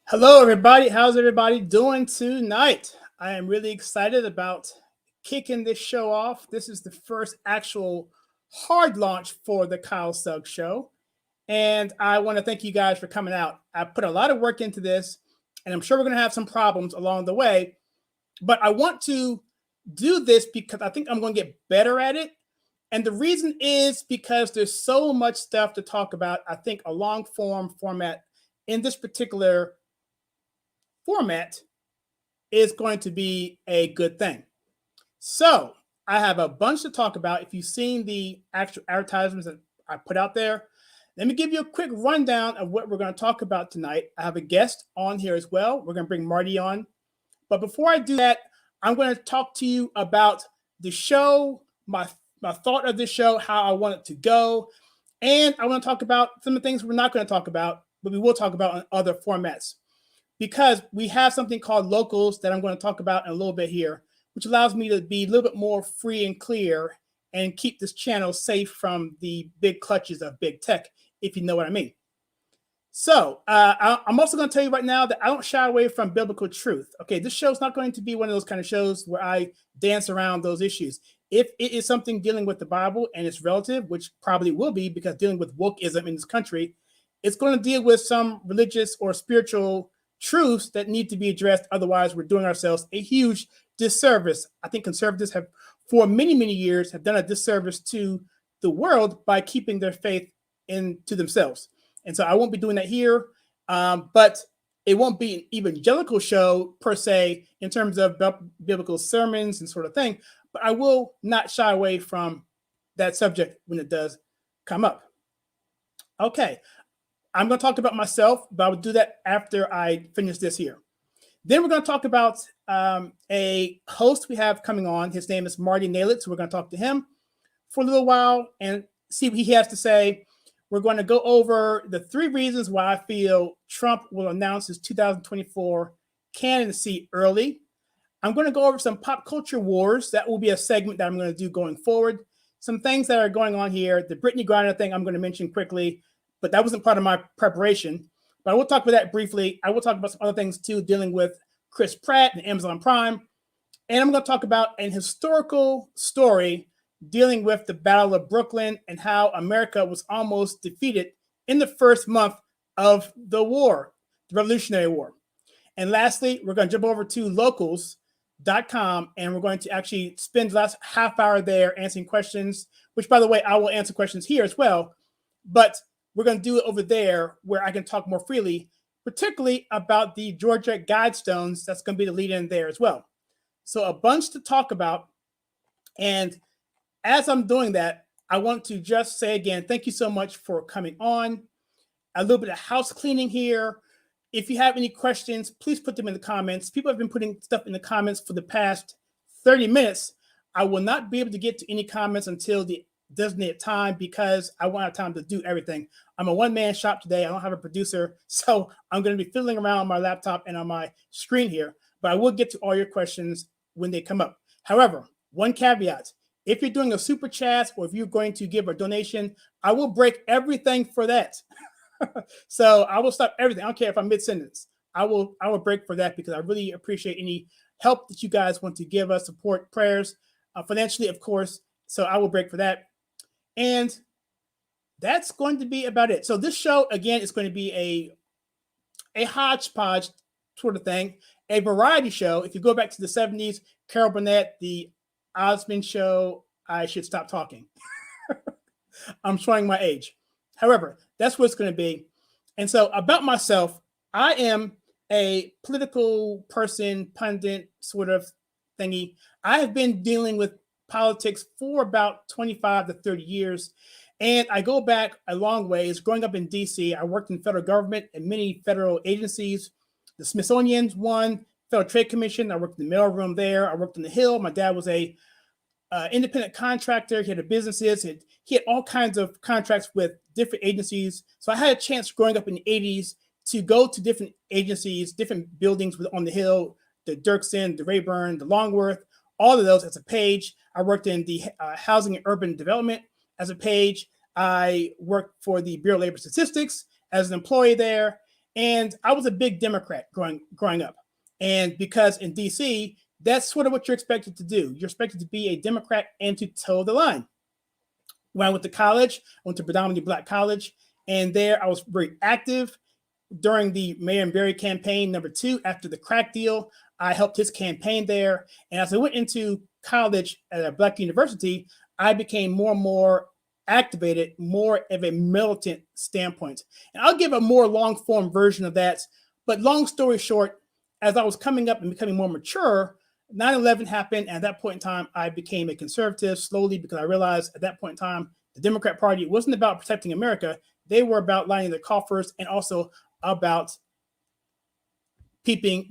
Hello, everybody. How's everybody doing tonight? I am really excited about kicking this show off. This is the first actual hard launch for the Kyle Suggs Show. And I want to thank you guys for coming out. I put a lot of work into this, and I'm sure we're going to have some problems along the way. But I want to do this because I think I'm going to get better at it. And the reason is because there's so much stuff to talk about. I think a long form format in this particular format is going to be a good thing. So I have a bunch to talk about. If you've seen the actual advertisements that I put out there, let me give you a quick rundown of what we're going to talk about tonight. I have a guest on here as well. We're going to bring Marty on. But before I do that, I'm going to talk to you about the show, my thought of the show, how I want it to go. And I want to talk about some of the things we're not going to talk about, but we will talk about on other formats. Because we have something called locals that I'm going to talk about in a little bit here, which allows me to be a little bit more free and clear and keep this channel safe from the big clutches of big tech, if you know what I mean. So I'm also going to tell you right now that I don't shy away from biblical truth. Okay, this show is not going to be one of those kind of shows where I dance around those issues. If it is something dealing with the Bible and its relative, which probably will be because dealing with wokeism in this country, it's going to deal with some religious or spiritual truths that need to be addressed. Otherwise, we're doing ourselves a huge disservice. I think conservatives have, for many, many years, have done a disservice to the world by keeping their faith into themselves. And so I won't be doing that here, but it won't be an evangelical show per se in terms of biblical sermons and sort of thing. But I will not shy away from that subject when it does come up. Okay. I'm going to talk about myself, but I will do that after I finish this here. Then we're going to talk about a host we have coming on. His name is Marty Nalitz. We're going to talk to him for a little while and see what he has to say. We're going to go over the 3 reasons why I feel Trump will announce his 2024 candidacy early. I'm going to go over some pop culture wars. That will be a segment that I'm going to do going forward. Some things that are going on here. The Brittany Griner thing I'm going to mention quickly, but that wasn't part of my preparation. But I will talk about that briefly. I will talk about some other things too, dealing with Chris Pratt and Amazon Prime. And I'm going to talk about an historical story dealing with the Battle of Brooklyn and how America was almost defeated in the first month of the war, the Revolutionary War. And lastly, we're going to jump over to locals.com and we're going to actually spend the last half hour there answering questions, which, by the way, I will answer questions here as well. But we're going to do it over there where I can talk more freely, particularly about the Georgia Guidestones. That's going to be the lead in there as well. So a bunch to talk about. And as I'm doing that, I want to just say again, thank you so much for coming on. A little bit of house cleaning here. If you have any questions, please put them in the comments. People have been putting stuff in the comments for the past 30 minutes. I will not be able to get to any comments until the designated time because I won't have time to do everything. I'm a one-man shop today. I don't have a producer, so I'm going to be fiddling around on my laptop and on my screen here, but I will get to all your questions when they come up. However, one caveat, if you're doing a super chat or if you're going to give a donation, I will break everything for that. So I will stop everything. I don't care if I'm mid-sentence. I will break for that because I really appreciate any help that you guys want to give us, support, prayers, financially, of course. So I will break for that. And that's going to be about it. So this show, again, is going to be a hodgepodge sort of thing, a variety show. If you go back to the 70s, Carol Burnett, the Osmond Show, I should stop talking. I'm showing my age. However, that's what it's going to be. And so about myself, I am a political person, pundit sort of thingy. I have been dealing with politics for about 25 to 30 years. And I go back a long ways. Growing up in DC, I worked in federal government and many federal agencies. The Smithsonian's one, Federal Trade Commission. I worked in the mailroom there. I worked on the Hill. My dad was a independent contractor. He had businesses. He had all kinds of contracts with different agencies. So I had a chance growing up in the 80s to go to different agencies, different buildings on the Hill, the Dirksen, the Rayburn, the Longworth, all of those as a page. I worked in the Housing and Urban Development as a page. I worked for the Bureau of Labor Statistics as an employee there. And I was a big Democrat growing up. And because in DC, that's sort of what you're expected to do. You're expected to be a Democrat and to toe the line. When I went to college, I went to predominantly Black college. And there I was very active during the Mayor and Berry campaign #2 after the crack deal. I helped his campaign there. And as I went into college at a Black university, I became more and more activated, more of a militant standpoint. And I'll give a more long form version of that. But long story short, as I was coming up and becoming more mature, 9/11 happened. And at that point in time, I became a conservative slowly because I realized at that point in time, the Democrat Party wasn't about protecting America. They were about lining their coffers and also about making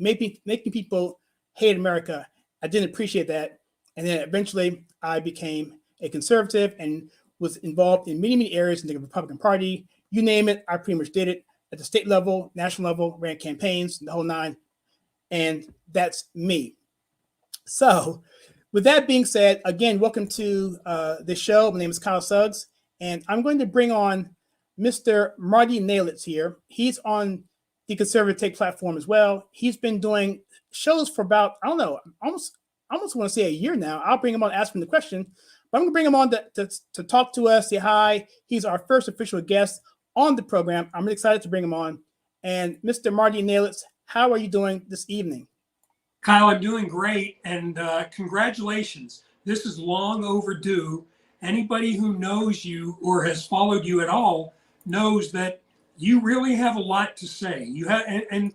people hate America. I didn't appreciate that. And then eventually I became a conservative and was involved in many areas in the Republican Party. You name it, I pretty much did it at the state level, national level, ran campaigns, the whole nine. And that's me. So with that being said, again, welcome to the show. My name is Kyle Suggs, and I'm going to bring on Mr. Marty Nalitz here. He's on the Conservative Take platform as well. He's been doing shows for about, I don't know, almost want to say a year now. I'll bring him on, ask him the question, but I'm going to bring him on to talk to us, say hi. He's our first official guest on the program. I'm really excited to bring him on. And Mr. Marty Nalitz, how are you doing this evening? Kyle, I'm doing great, and congratulations. This is long overdue. Anybody who knows you or has followed you at all knows that you really have a lot to say. You have, and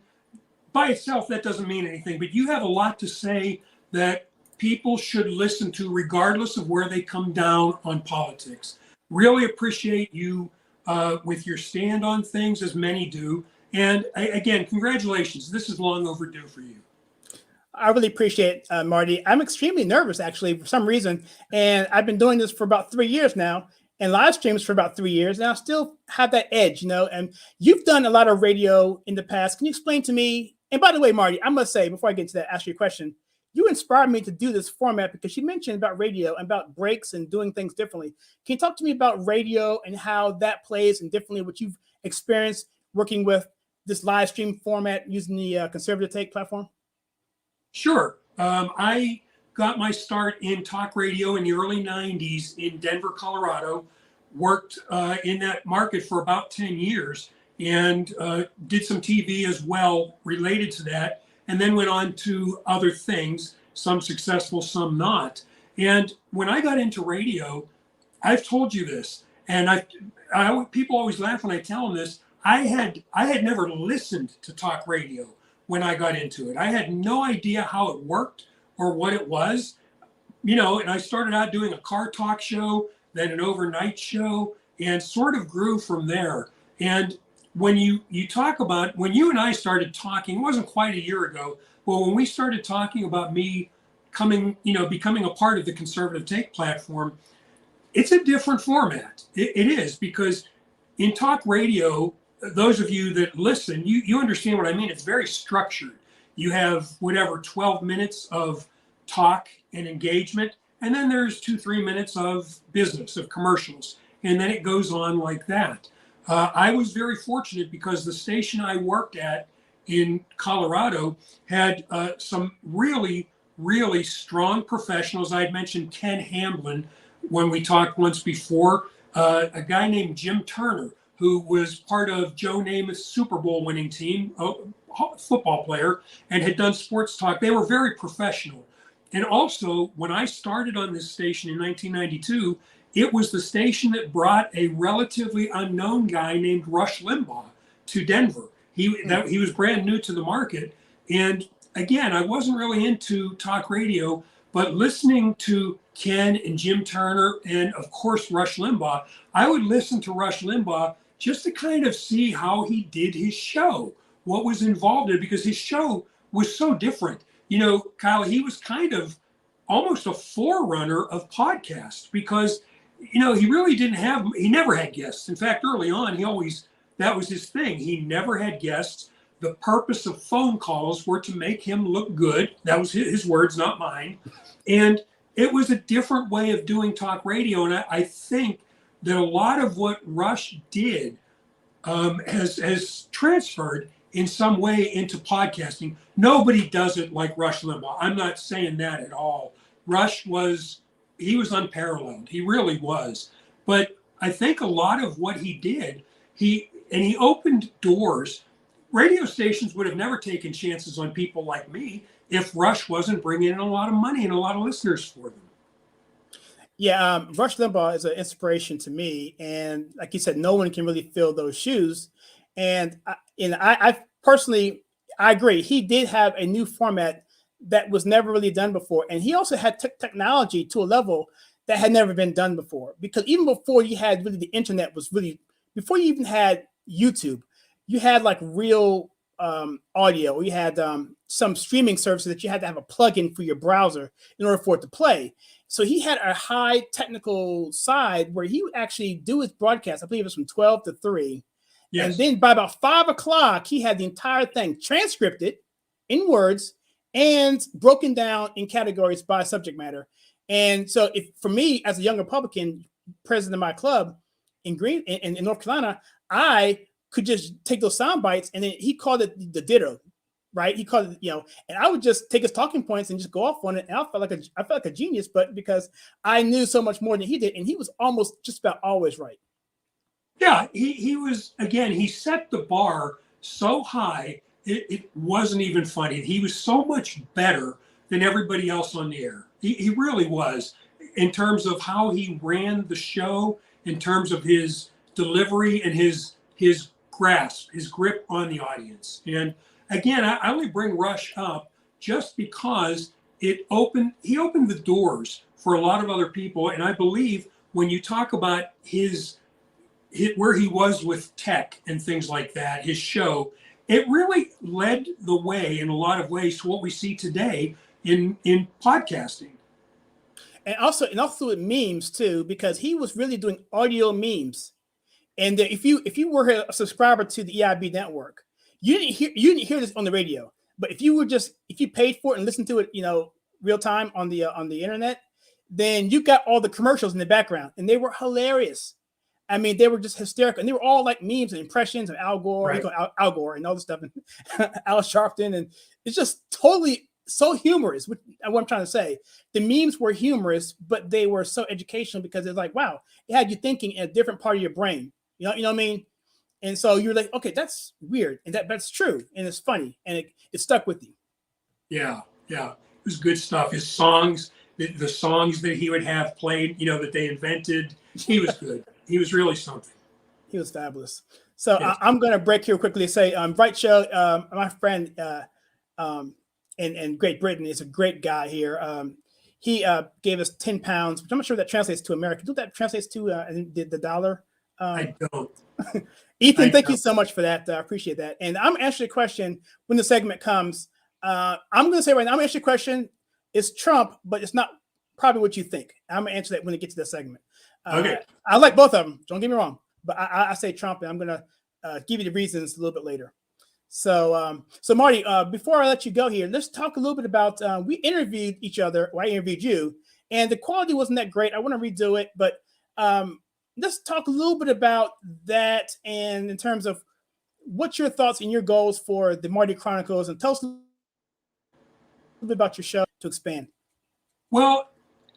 by itself, that doesn't mean anything, but you have a lot to say that people should listen to regardless of where they come down on politics. Really appreciate you with your stand on things, as many do. And again, congratulations. This is long overdue for you. I really appreciate it, Marty. I'm extremely nervous, actually, for some reason. And I've been doing this for about 3 years now and live streams for about 3 years. And I still have that edge, and you've done a lot of radio in the past. Can you explain to me? And by the way, Marty, I must say, before I get to that, ask you a question. You inspired me to do this format because you mentioned about radio and about breaks and doing things differently. Can you talk to me about radio and how that plays and differently what you've experienced working with this live stream format using the Conservative Take platform? Sure. I got my start in talk radio in the early 90s in Denver, Colorado, worked in that market for about 10 years and did some TV as well related to that, and then went on to other things, some successful, some not. And when I got into radio, I've told you this, and people always laugh when I tell them this, I had never listened to talk radio when I got into it. I had no idea how it worked or what it was, and I started out doing a car talk show, then an overnight show, and sort of grew from there. And when you talk about, when you and I started talking, it wasn't quite a year ago, but when we started talking about me becoming a part of the Conservative Take platform, it's a different format. It is, because in talk radio, those of you that listen, you understand what I mean. It's very structured. You have 12 minutes of talk and engagement, and then there's 2-3 minutes of business, of commercials, and then it goes on like that. I was very fortunate because the station I worked at in Colorado had some really, really strong professionals. I had mentioned Ken Hamblin when we talked once before, a guy named Jim Turner, who was part of Joe Namath's Super Bowl winning team, a football player, and had done sports talk. They were very professional. And also, when I started on this station in 1992, it was the station that brought a relatively unknown guy named Rush Limbaugh to Denver. He was brand new to the market. And again, I wasn't really into talk radio, but listening to Ken and Jim Turner and, of course, Rush Limbaugh, I would listen to Rush Limbaugh just to kind of see how he did his show, what was involved in it, because his show was so different. Kyle, he was kind of almost a forerunner of podcasts because, he really he never had guests. In fact, early on, that was his thing. He never had guests. The purpose of phone calls were to make him look good. That was his words, not mine. And it was a different way of doing talk radio. And I think that a lot of what Rush did has transferred in some way into podcasting. Nobody does it like Rush Limbaugh. I'm not saying that at all. Rush he was unparalleled. He really was. But I think a lot of what he did, he opened doors. Radio stations would have never taken chances on people like me if Rush wasn't bringing in a lot of money and a lot of listeners for them. Yeah, Rush Limbaugh is an inspiration to me, and like you said, no one can really fill those shoes. And I personally, I agree. He did have a new format that was never really done before, and he also had technology to a level that had never been done before. Because even before you had really the internet was really before you even had YouTube, you had like real audio. You had some streaming services that you had to have a plugin for your browser in order for it to play. So he had a high technical side where he would actually do his broadcast. I believe it was from 12 to 3. Yes. And then by about 5 o'clock, he had the entire thing transcripted in words and broken down in categories by subject matter. And so for me, as a young Republican, president of my club in North Carolina, I could just take those sound bites, and then he called it the ditto. Right, he called it, and I would just take his talking points and just go off on it, and I felt like a genius, but because I knew so much more than he did, and he was almost just about always right. Yeah, he was, again, he set the bar so high it wasn't even funny. He was so much better than everybody else on the air. He really was, in terms of how he ran the show, in terms of his delivery and his grasp, his grip on the audience. And again, I only bring Rush up just because he opened the doors for a lot of other people. And I believe when you talk about where he was with tech and things like that, his show, it really led the way in a lot of ways to what we see today in podcasting. And also with memes too, because he was really doing audio memes. And if you were a subscriber to the EIB network, you didn't hear this on the radio, but if you paid for it and listened to it, real time on the internet, then you got all the commercials in the background, and they were hilarious. I mean, they were just hysterical, and they were all like memes and impressions of Al Gore, right. Al Gore, and all this stuff, and Al Sharpton, and it's just totally so humorous. What I'm trying to say, the memes were humorous, but they were so educational because it's like, wow, it had you thinking in a different part of your brain. You know what I mean? And so you're like, okay, that's weird, and that's true, and it's funny, and it stuck with you. Yeah, it was good stuff. His songs, the songs that he would have played, that they invented, he was good. He was really something. He was fabulous. So yes. I'm going to break here quickly and say, Bright Show, my friend in Great Britain is a great guy here. He gave us 10 pounds, which I'm not sure that translates to America. Do that translates to the dollar? I don't. Ethan, thank you so much for that. I appreciate that. And I'm answering a question when the segment comes. I'm going to say right now, I'm going to answer a question. It's Trump, but it's not probably what you think. I'm going to answer that when it gets to that segment. Okay. I like both of them. Don't get me wrong. But I say Trump, and I'm going to give you the reasons a little bit later. So Marty, before I let you go here, let's talk a little bit about, we interviewed each other, or I interviewed you, and the quality wasn't that great. I want to redo it, but let's talk a little bit about that, and in terms of what's your thoughts and your goals for the Marty Chronicles, and tell us a little bit about your show to expand. Well,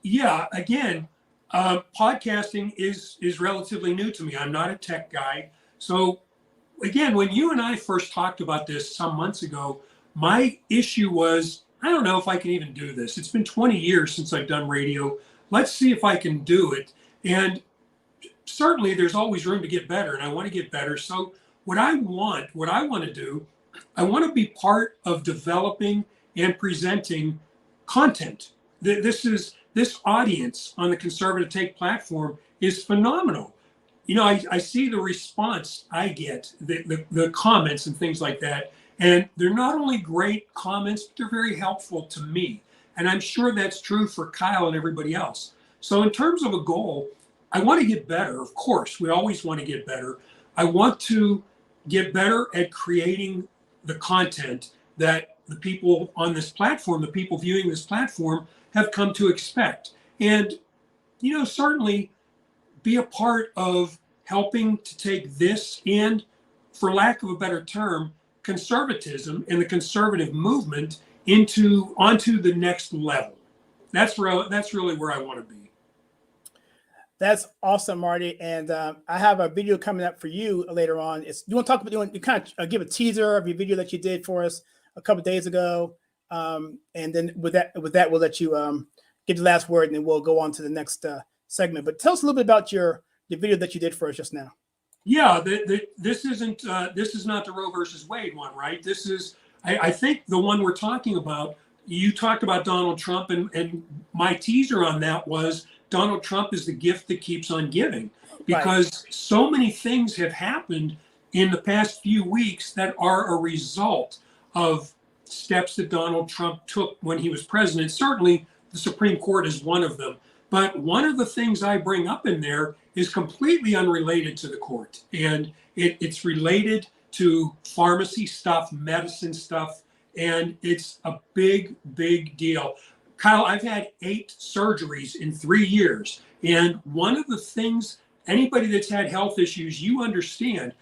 yeah, again, podcasting is relatively new to me. I'm not a tech guy. So again, when you and I first talked about this some months ago, my issue was, I don't know if I can even do this. It's been 20 years since I've done radio. Let's see if I can do it. And certainly there's always room to get better, and I want to get better. So what I want to do, I want to be part of developing and presenting content. This audience on the Conservative Take platform is phenomenal. I see the response I get, the comments and things like that. And they're not only great comments, but they're very helpful to me. And I'm sure that's true for Kyle and everybody else. So in terms of a goal, I want to get better. Of course, we always want to get better. I want to get better at creating the content that the people on this platform, the people viewing this platform, have come to expect. And, certainly be a part of helping to take this and, for lack of a better term, conservatism and the conservative movement onto the next level. That's really where I want to be. That's awesome, Marty. And I have a video coming up for you later on. You want to talk about, you kind of give a teaser of your video that you did for us a couple of days ago. And then with that, we'll let you get the last word, and then we'll go on to the next segment. But tell us a little bit about the video that you did for us just now. Yeah, this is not the Roe versus Wade one, right? This is, I think, the one we're talking about. You talked about Donald Trump, and my teaser on that was Donald Trump is the gift that keeps on giving, because so many things have happened in the past few weeks that are a result of steps that Donald Trump took when he was president. Certainly, the Supreme Court is one of them. But one of the things I bring up in there is completely unrelated to the court. And it's related to pharmacy stuff, medicine stuff, and it's a big, big deal. Kyle, I've had 8 surgeries in 3 years. And one of the things, anybody that's had health issues, you understand,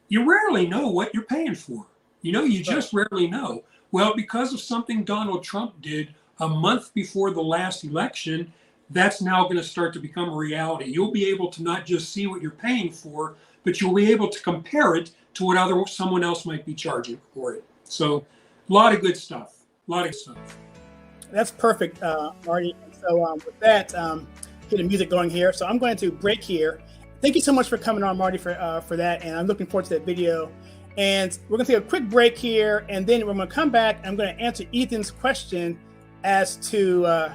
you rarely know what you're paying for. You just rarely know. Well, because of something Donald Trump did a month before the last election, that's now going to start to become a reality. You'll be able to not just see what you're paying for, but you'll be able to compare it to what someone else might be charging for it. So a lot of good stuff. That's perfect, Marty. So with that, get the music going here. So I'm going to break here. Thank you so much for coming on, Marty, for that. And I'm looking forward to that video. And we're going to take a quick break here. And then we're going to come back. I'm going to answer Ethan's question as to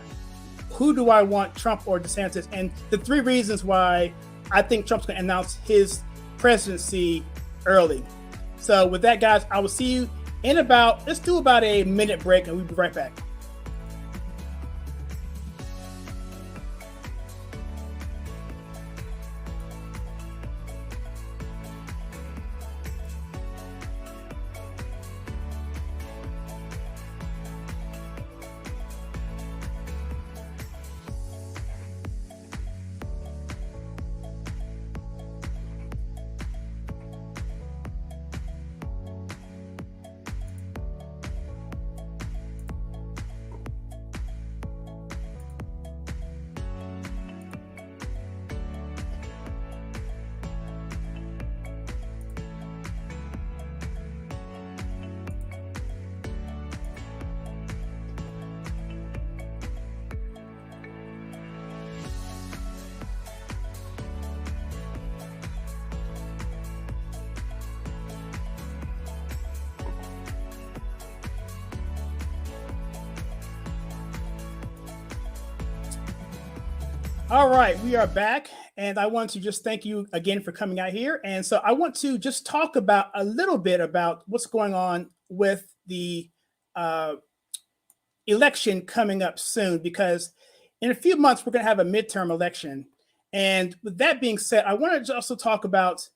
who do I want, Trump or DeSantis, and the 3 reasons why I think Trump's going to announce his presidency early. So with that, guys, I will see you in let's do about a minute break, and we'll be right back. All right, we are back, and I want to just thank you again for coming out here. And so I want to just talk about a little bit about what's going on with the election coming up soon, because in a few months, we're going to have a midterm election. And with that being said, I want to also talk about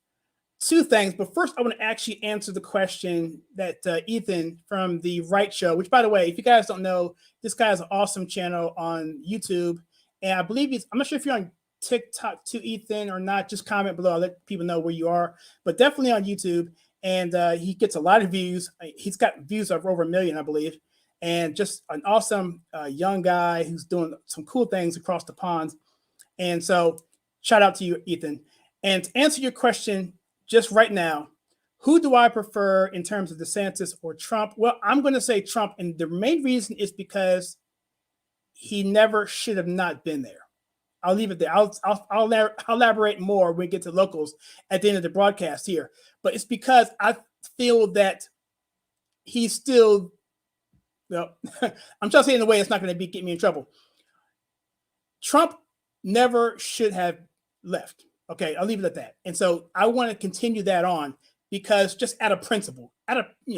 2 things. But first, I want to actually answer the question that Ethan from The Right Show, which, by the way, if you guys don't know, this guy has an awesome channel on YouTube. And I believe I'm not sure if you're on TikTok too, Ethan, or not. Just comment below. I'll let people know where you are. But definitely on YouTube. And he gets a lot of views. He's got views of over 1 million, I believe. And just an awesome young guy who's doing some cool things across the pond. And so shout out to you, Ethan. And to answer your question just right now, who do I prefer in terms of DeSantis or Trump? Well, I'm going to say Trump. And the main reason is because he never should have not been there. I'll leave it there. I'll elaborate more when we get to locals at the end of the broadcast here. But it's because I feel that he's still, I'm trying to say in a way it's not going to get me in trouble. Trump never should have left. Okay, I'll leave it at that. And so I want to continue that on, because just out of principle,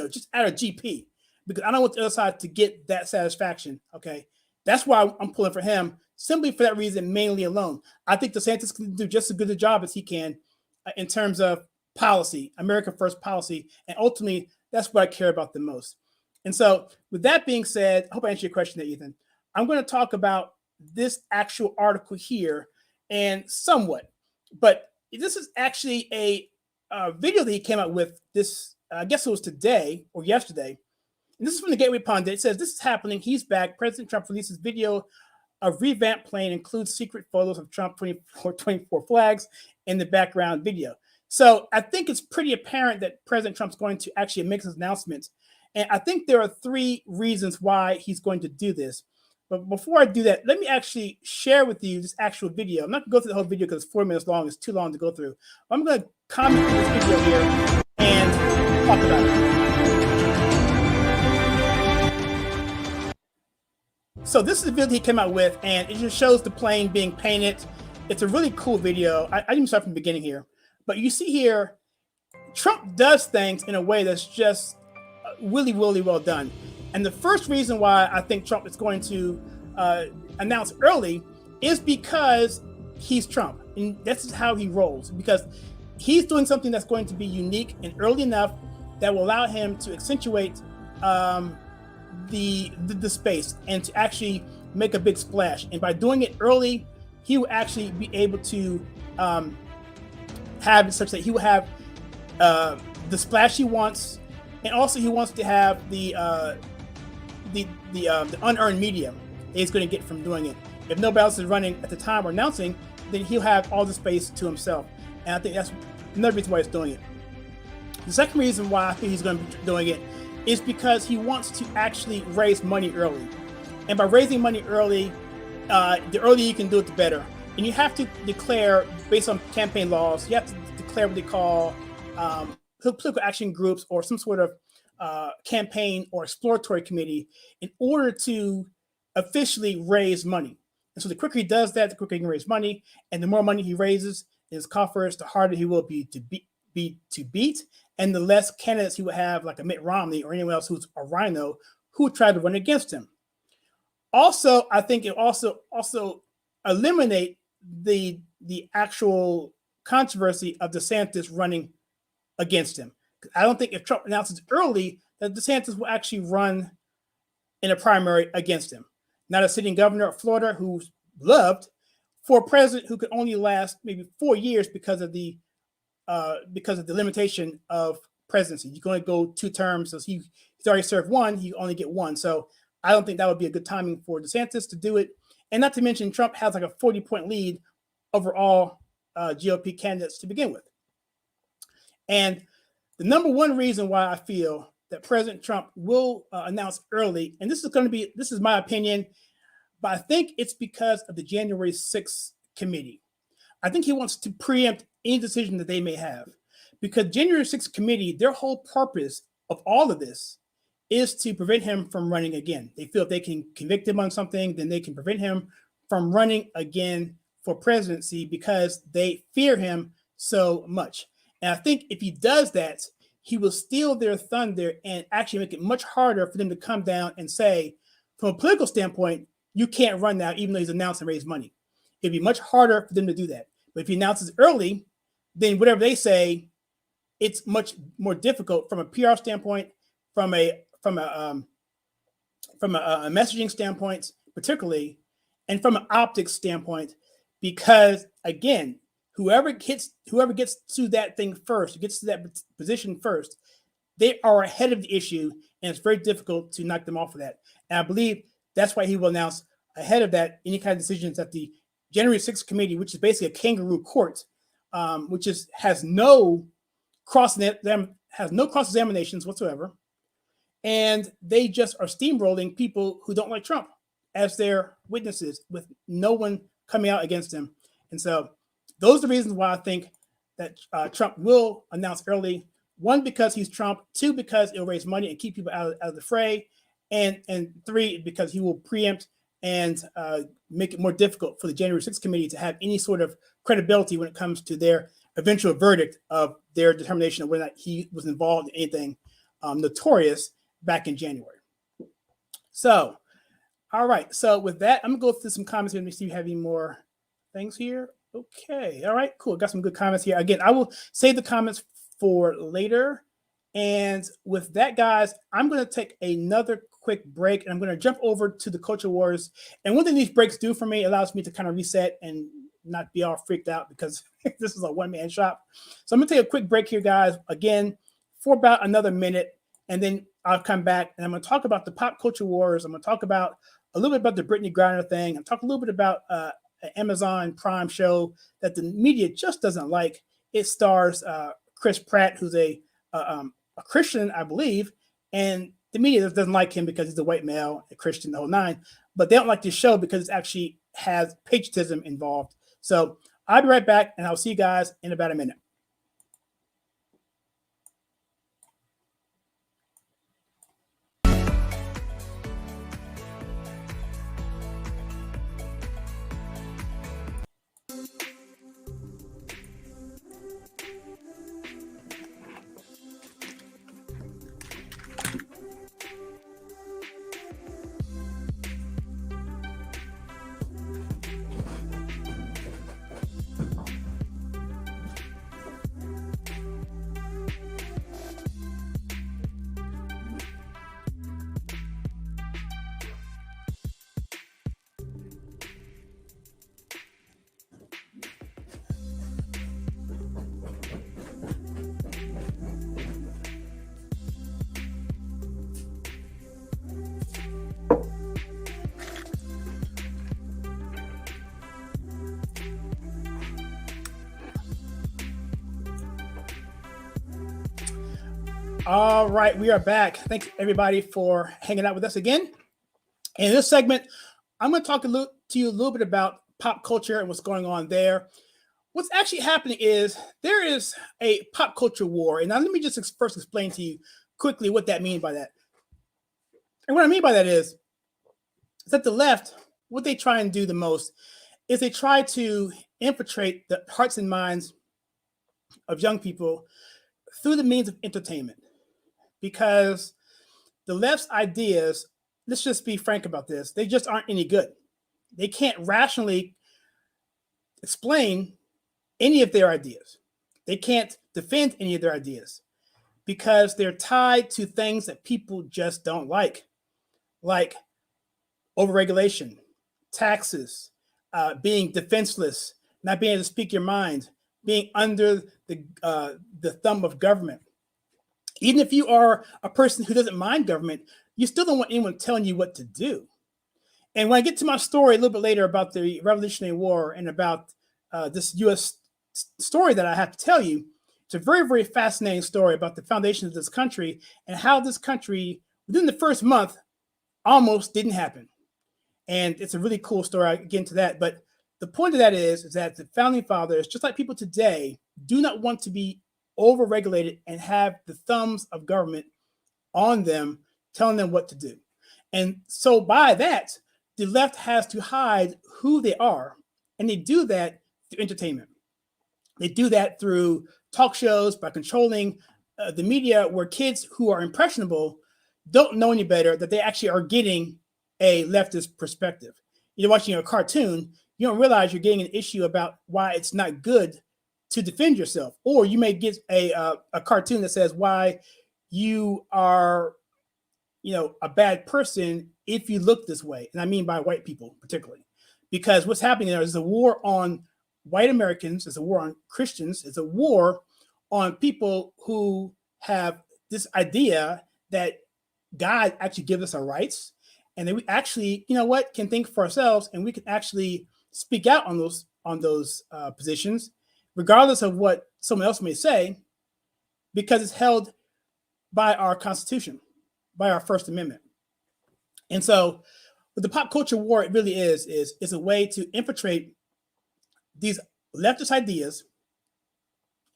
just out of GP, because I don't want the other side to get that satisfaction. Okay. That's why I'm pulling for him, simply for that reason, mainly alone. I think DeSantis can do just as good a job as he can in terms of policy, America First policy. And ultimately, that's what I care about the most. And so with that being said, I hope I answered your question there, Ethan. I'm going to talk about this actual article here and somewhat. But this is actually a video that he came out with this I guess it was today or yesterday. And this is from the Gateway Pundit. It says, "This is happening. He's back. President Trump releases video of revamped plane, includes secret photos of Trump 24 flags in the background video." So I think it's pretty apparent that President Trump's going to actually make his announcements. And I think there are 3 reasons why he's going to do this. But before I do that, let me actually share with you this actual video. I'm not going to go through the whole video because it's 4 minutes long. It's too long to go through. I'm going to comment on this video here and talk about it. So this is the video he came out with, and it just shows the plane being painted. It's a really cool video. I didn't start from the beginning here. But you see here, Trump does things in a way that's just really, really well done. And the first reason why I think Trump is going to announce early is because he's Trump. And this is how he rolls, because he's doing something that's going to be unique and early enough that will allow him to accentuate the space and to actually make a big splash. And by doing it early, he will actually be able to have it such that he will have the splash he wants, and also he wants to have the unearned media that he's going to get from doing it. If nobody else is running at the time or announcing, then he'll have all the space to himself. And I think that's another reason why he's doing it. The second reason why I think he's going to be doing it is because he wants to actually raise money early. And by raising money early, the earlier you can do it, the better. And you have to declare, based on campaign laws, you have to declare what they call political action groups or some sort of campaign or exploratory committee in order to officially raise money. And so the quicker he does that, the quicker he can raise money. And the more money he raises in his coffers, the harder he will be to beat, and the less candidates he would have, like a Mitt Romney or anyone else who's a rhino who would try to run against him. Also, I think it also eliminate the actual controversy of DeSantis running against him. I don't think if Trump announces early that DeSantis will actually run in a primary against him. Not a sitting governor of Florida who's loved, for a president who could only last maybe 4 years because of the limitation of presidency. You can only go 2 terms, so he's already served 1. He only get 1. So I don't think that would be a good timing for DeSantis to do it. And not to mention, Trump has like a 40-point lead over all GOP candidates to begin with. And the number one reason why I feel that President Trump will announce early, and this is my opinion, but I think it's because of the January 6th committee. I think he wants to preempt any decision that they may have, because January 6th committee, their whole purpose of all of this is to prevent him from running again. They feel if they can convict him on something, then they can prevent him from running again for presidency because they fear him so much. And I think if he does that, he will steal their thunder and actually make it much harder for them to come down and say, from a political standpoint, you can't run now, even though he's announced and raised money. It'd be much harder for them to do that. But if he announces early, then whatever they say, it's much more difficult from a PR standpoint, from a messaging standpoint, particularly, and from an optics standpoint, because again, whoever gets to that thing first, who gets to that position first, they are ahead of the issue, and it's very difficult to knock them off of that. And I believe that's why he will announce ahead of that any kind of decisions that the January 6th committee, which is basically a kangaroo court, which has no cross-examinations whatsoever, and they just are steamrolling people who don't like Trump as their witnesses, with no one coming out against him. And so those are the reasons why I think that Trump will announce early. 1, because he's Trump. 2, because it'll raise money and keep people out of the fray. And 3, because he will preempt and make it more difficult for the January 6th committee to have any sort of credibility when it comes to their eventual verdict of their determination of whether or not he was involved in anything notorious back in January. So, all right. So with that, I'm going to go through some comments here. Let me see if you have any more things here. Okay. All right, cool. Got some good comments here. Again, I will save the comments for later. And with that, guys, I'm going to take another quick break, and I'm going to jump over to the Culture Wars. And one thing these breaks do for me, allows me to kind of reset and not be all freaked out, because this is a one-man shop. So I'm going to take a quick break here, guys. Again, for about another minute, and then I'll come back and I'm going to talk about the pop culture wars. I'm going to talk about a little bit about the Brittany Griner thing. I'm talk a little bit about an Amazon Prime show that the media just doesn't like. It stars Chris Pratt, who's a Christian, I believe, and the media doesn't like him because he's a white male, a Christian, the whole nine. But they don't like this show because it actually has patriotism involved. So I'll be right back, and I'll see you guys in about a minute. All right, we are back. Thanks everybody for hanging out with us again. In this segment, I'm going to talk to you a little bit about pop culture and what's going on there. What's actually happening is there is a pop culture war. And now let me just first explain to you quickly what that means by that. And what I mean by that is that the left, what they try and do the most is they try to infiltrate the hearts and minds of young people through the means of entertainment. Because the left's ideas, let's just be frank about this, they just aren't any good. They can't rationally explain any of their ideas. They can't defend any of their ideas because they're tied to things that people just don't like overregulation, taxes, being defenseless, not being able to speak your mind, being under the thumb of government. Even if you are a person who doesn't mind government, you still don't want anyone telling you what to do. And when I get to my story a little bit later about the Revolutionary War and about this U.S. story that I have to tell you, it's a very, very fascinating story about the foundation of this country and how this country, within the first month, almost didn't happen. And it's a really cool story. I'll get into that. But the point of that is that the founding fathers, just like people today, do not want to be overregulated and have the thumbs of government on them telling them what to do. And so by that, the left has to hide who they are. And they do that through entertainment. They do that through talk shows, by controlling the media, where kids who are impressionable don't know any better, that they actually are getting a leftist perspective. You're watching a cartoon, you don't realize you're getting an issue about why it's not good to defend yourself. Or you may get a cartoon that says why you are, a bad person if you look this way. And I mean by white people particularly, because what's happening there is a war on white Americans, it's a war on Christians, it's a war on people who have this idea that God actually gives us our rights, and that we actually, can think for ourselves, and we can actually speak out on those positions, regardless of what someone else may say, because it's held by our Constitution, by our First Amendment. And so with the pop culture war, it really is a way to infiltrate these leftist ideas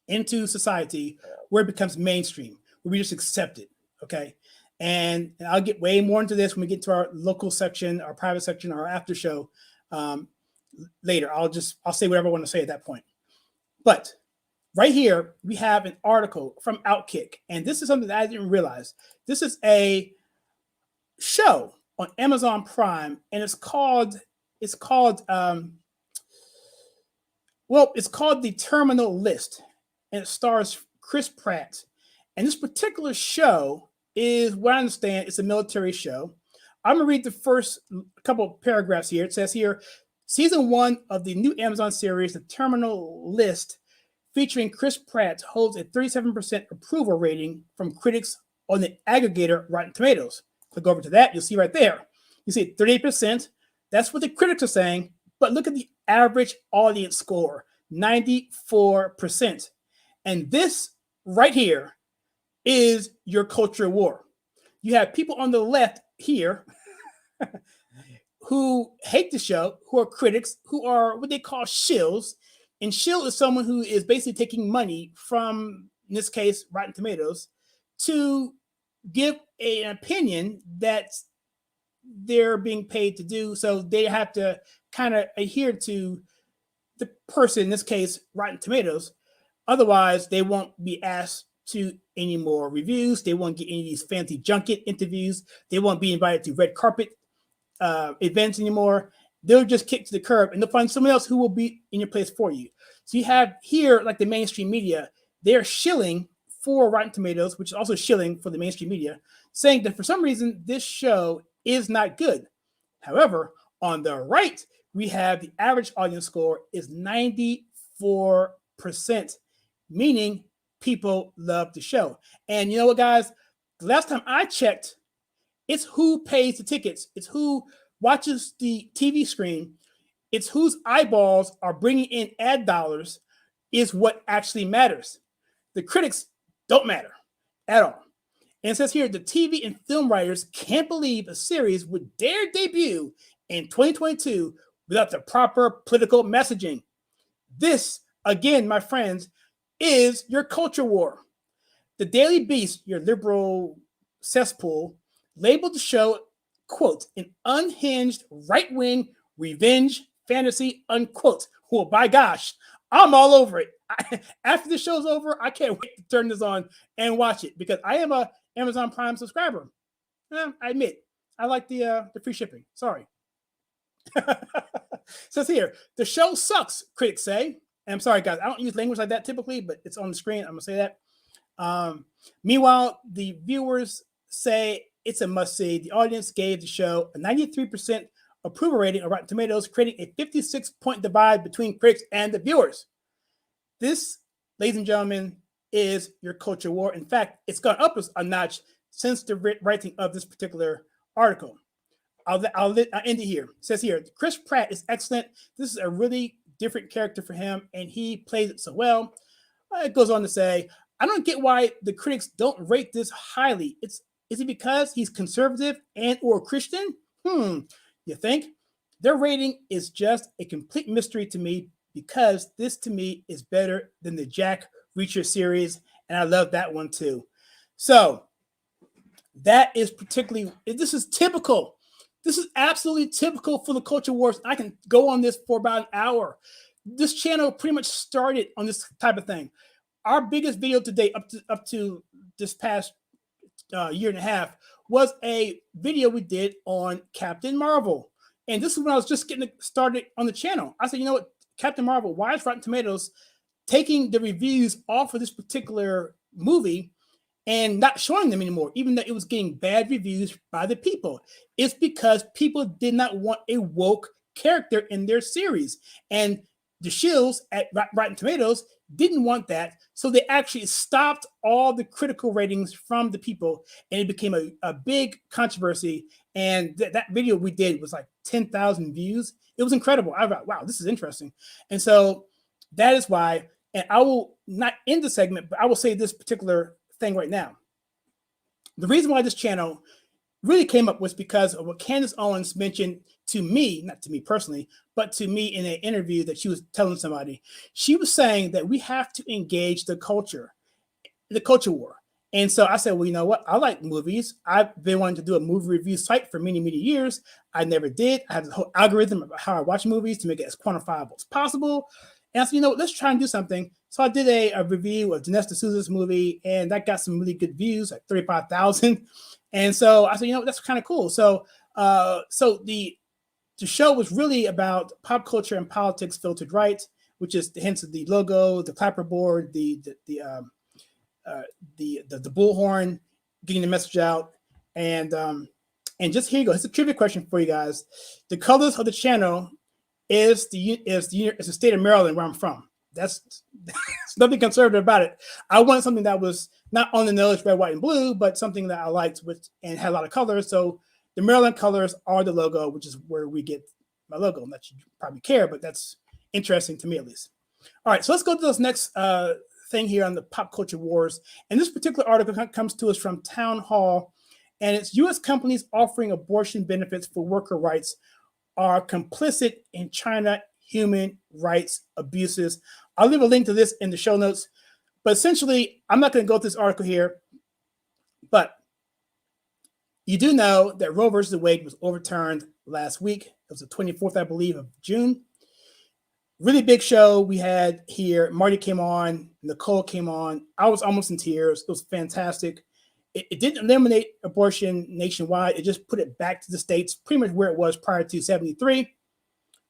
into society where it becomes mainstream, where we just accept it, okay? And I'll get way more into this when we get to our local section, our private section, our after show later. I'll say whatever I want to say at that point. But right here, we have an article from Outkick. And this is something that I didn't realize. This is a show on Amazon Prime, and it's called The Terminal List, and it stars Chris Pratt. And this particular show is, what I understand, it's a military show. I'm going to read the first couple of paragraphs here. It says here, Season 1 of the new Amazon series, The Terminal List, featuring Chris Pratt holds a 37% approval rating from critics on the aggregator Rotten Tomatoes. Click over to that, you'll see right there. You see 38%. That's what the critics are saying, but look at the average audience score, 94%. And this right here is your culture war. You have people on the left here who hate the show, who are critics, who are what they call shills. And shill is someone who is basically taking money from, in this case, Rotten Tomatoes, to give an opinion that they're being paid to do. So they have to kind of adhere to the person, in this case, Rotten Tomatoes. Otherwise, they won't be asked to any more reviews. They won't get any of these fancy junket interviews. They won't be invited to red carpet events anymore. They'll just kick to the curb and they'll find someone else who will be in your place for you. So you have here, like the mainstream media, they're shilling for Rotten Tomatoes, which is also shilling for the mainstream media, saying that for some reason this show is not good. However, on the right, we have the average audience score is 94%, meaning people love the show. And you know what, guys? The last time I checked, it's who pays the tickets. It's who watches the TV screen. It's whose eyeballs are bringing in ad dollars is what actually matters. The critics don't matter at all. And it says here, the TV and film writers can't believe a series would dare debut in 2022 without the proper political messaging. This, again, my friends, is your culture war. The Daily Beast, your liberal cesspool, labeled the show, quote, an unhinged right-wing revenge fantasy, unquote. Well, by gosh, I'm all over it. After the show's over, I can't wait to turn this on and watch it because I am a Amazon Prime subscriber. I admit, I like the free shipping. Sorry. Says here, the show sucks, critics say. And I'm sorry, guys, I don't use language like that typically, but it's on the screen. I'm going to say that. Meanwhile, the viewers say it's a must-see. The audience gave the show a 93% approval rating on Rotten Tomatoes, creating a 56-point divide between critics and the viewers. This, ladies and gentlemen, is your culture war. In fact, it's gone up a notch since the writing of this particular article. I'll end it here. It says here, Chris Pratt is excellent. This is a really different character for him, and he plays it so well. It goes on to say, I don't get why the critics don't rate this highly. Is it because he's conservative and or Christian? You think? Their rating is just a complete mystery to me because this to me is better than the Jack Reacher series, and I love that one too. So that is this is typical. This is absolutely typical for the culture wars. I can go on this for about an hour. This channel pretty much started on this type of thing. Our biggest video today, up to this past year and a half, was a video we did on Captain Marvel. And this is when I was just getting started on the channel. I said, you know what, Captain Marvel, why is Rotten Tomatoes taking the reviews off of this particular movie and not showing them anymore, even though it was getting bad reviews by the people? It's because people did not want a woke character in their series. And the shills at Rotten Tomatoes didn't want that. So they actually stopped all the critical ratings from the people, and it became a big controversy. And that video we did was like 10,000 views. It was incredible. I thought, wow, this is interesting. And so that is why, and I will not end the segment, but I will say this particular thing right now. The reason why this channel really came up was because of what Candace Owens mentioned to me, not to me personally, but to me in an interview that she was telling somebody. She was saying that we have to engage the culture war. And so I said, well, you know what? I like movies. I've been wanting to do a movie review site for many, many years. I never did. I have the whole algorithm about how I watch movies to make it as quantifiable as possible. And I said, you know what? Let's try and do something. So I did a review of Dinesh D'Souza's movie, and that got some really good views, like 35,000. And so I said, you know, that's kind of cool. So the show was really about pop culture and politics filtered right, which is hence the logo, the clapperboard, the bullhorn, getting the message out. And just here you go. It's a trivia question for you guys. The colors of the channel is the state of Maryland where I'm from. That's there's nothing conservative about it. I wanted something that was not on the nose, red, white, and blue, but something that I liked with and had a lot of colors. So the Maryland colors are the logo, which is where we get my logo. Not you probably care, but that's interesting to me at least. All right, so let's go to this next thing here on the pop culture wars. And this particular article comes to us from Town Hall, and it's U.S. companies offering abortion benefits for worker rights are complicit in China human rights abuses. I'll leave a link to this in the show notes. But essentially, I'm not going to go through this article here, but you do know that Roe versus Wade was overturned last week. It was the 24th, I believe, of June. Really big show we had here. Marty came on, Nicole came on. I was almost in tears. It was fantastic. It didn't eliminate abortion nationwide. It just put it back to the states, pretty much where it was prior to 73,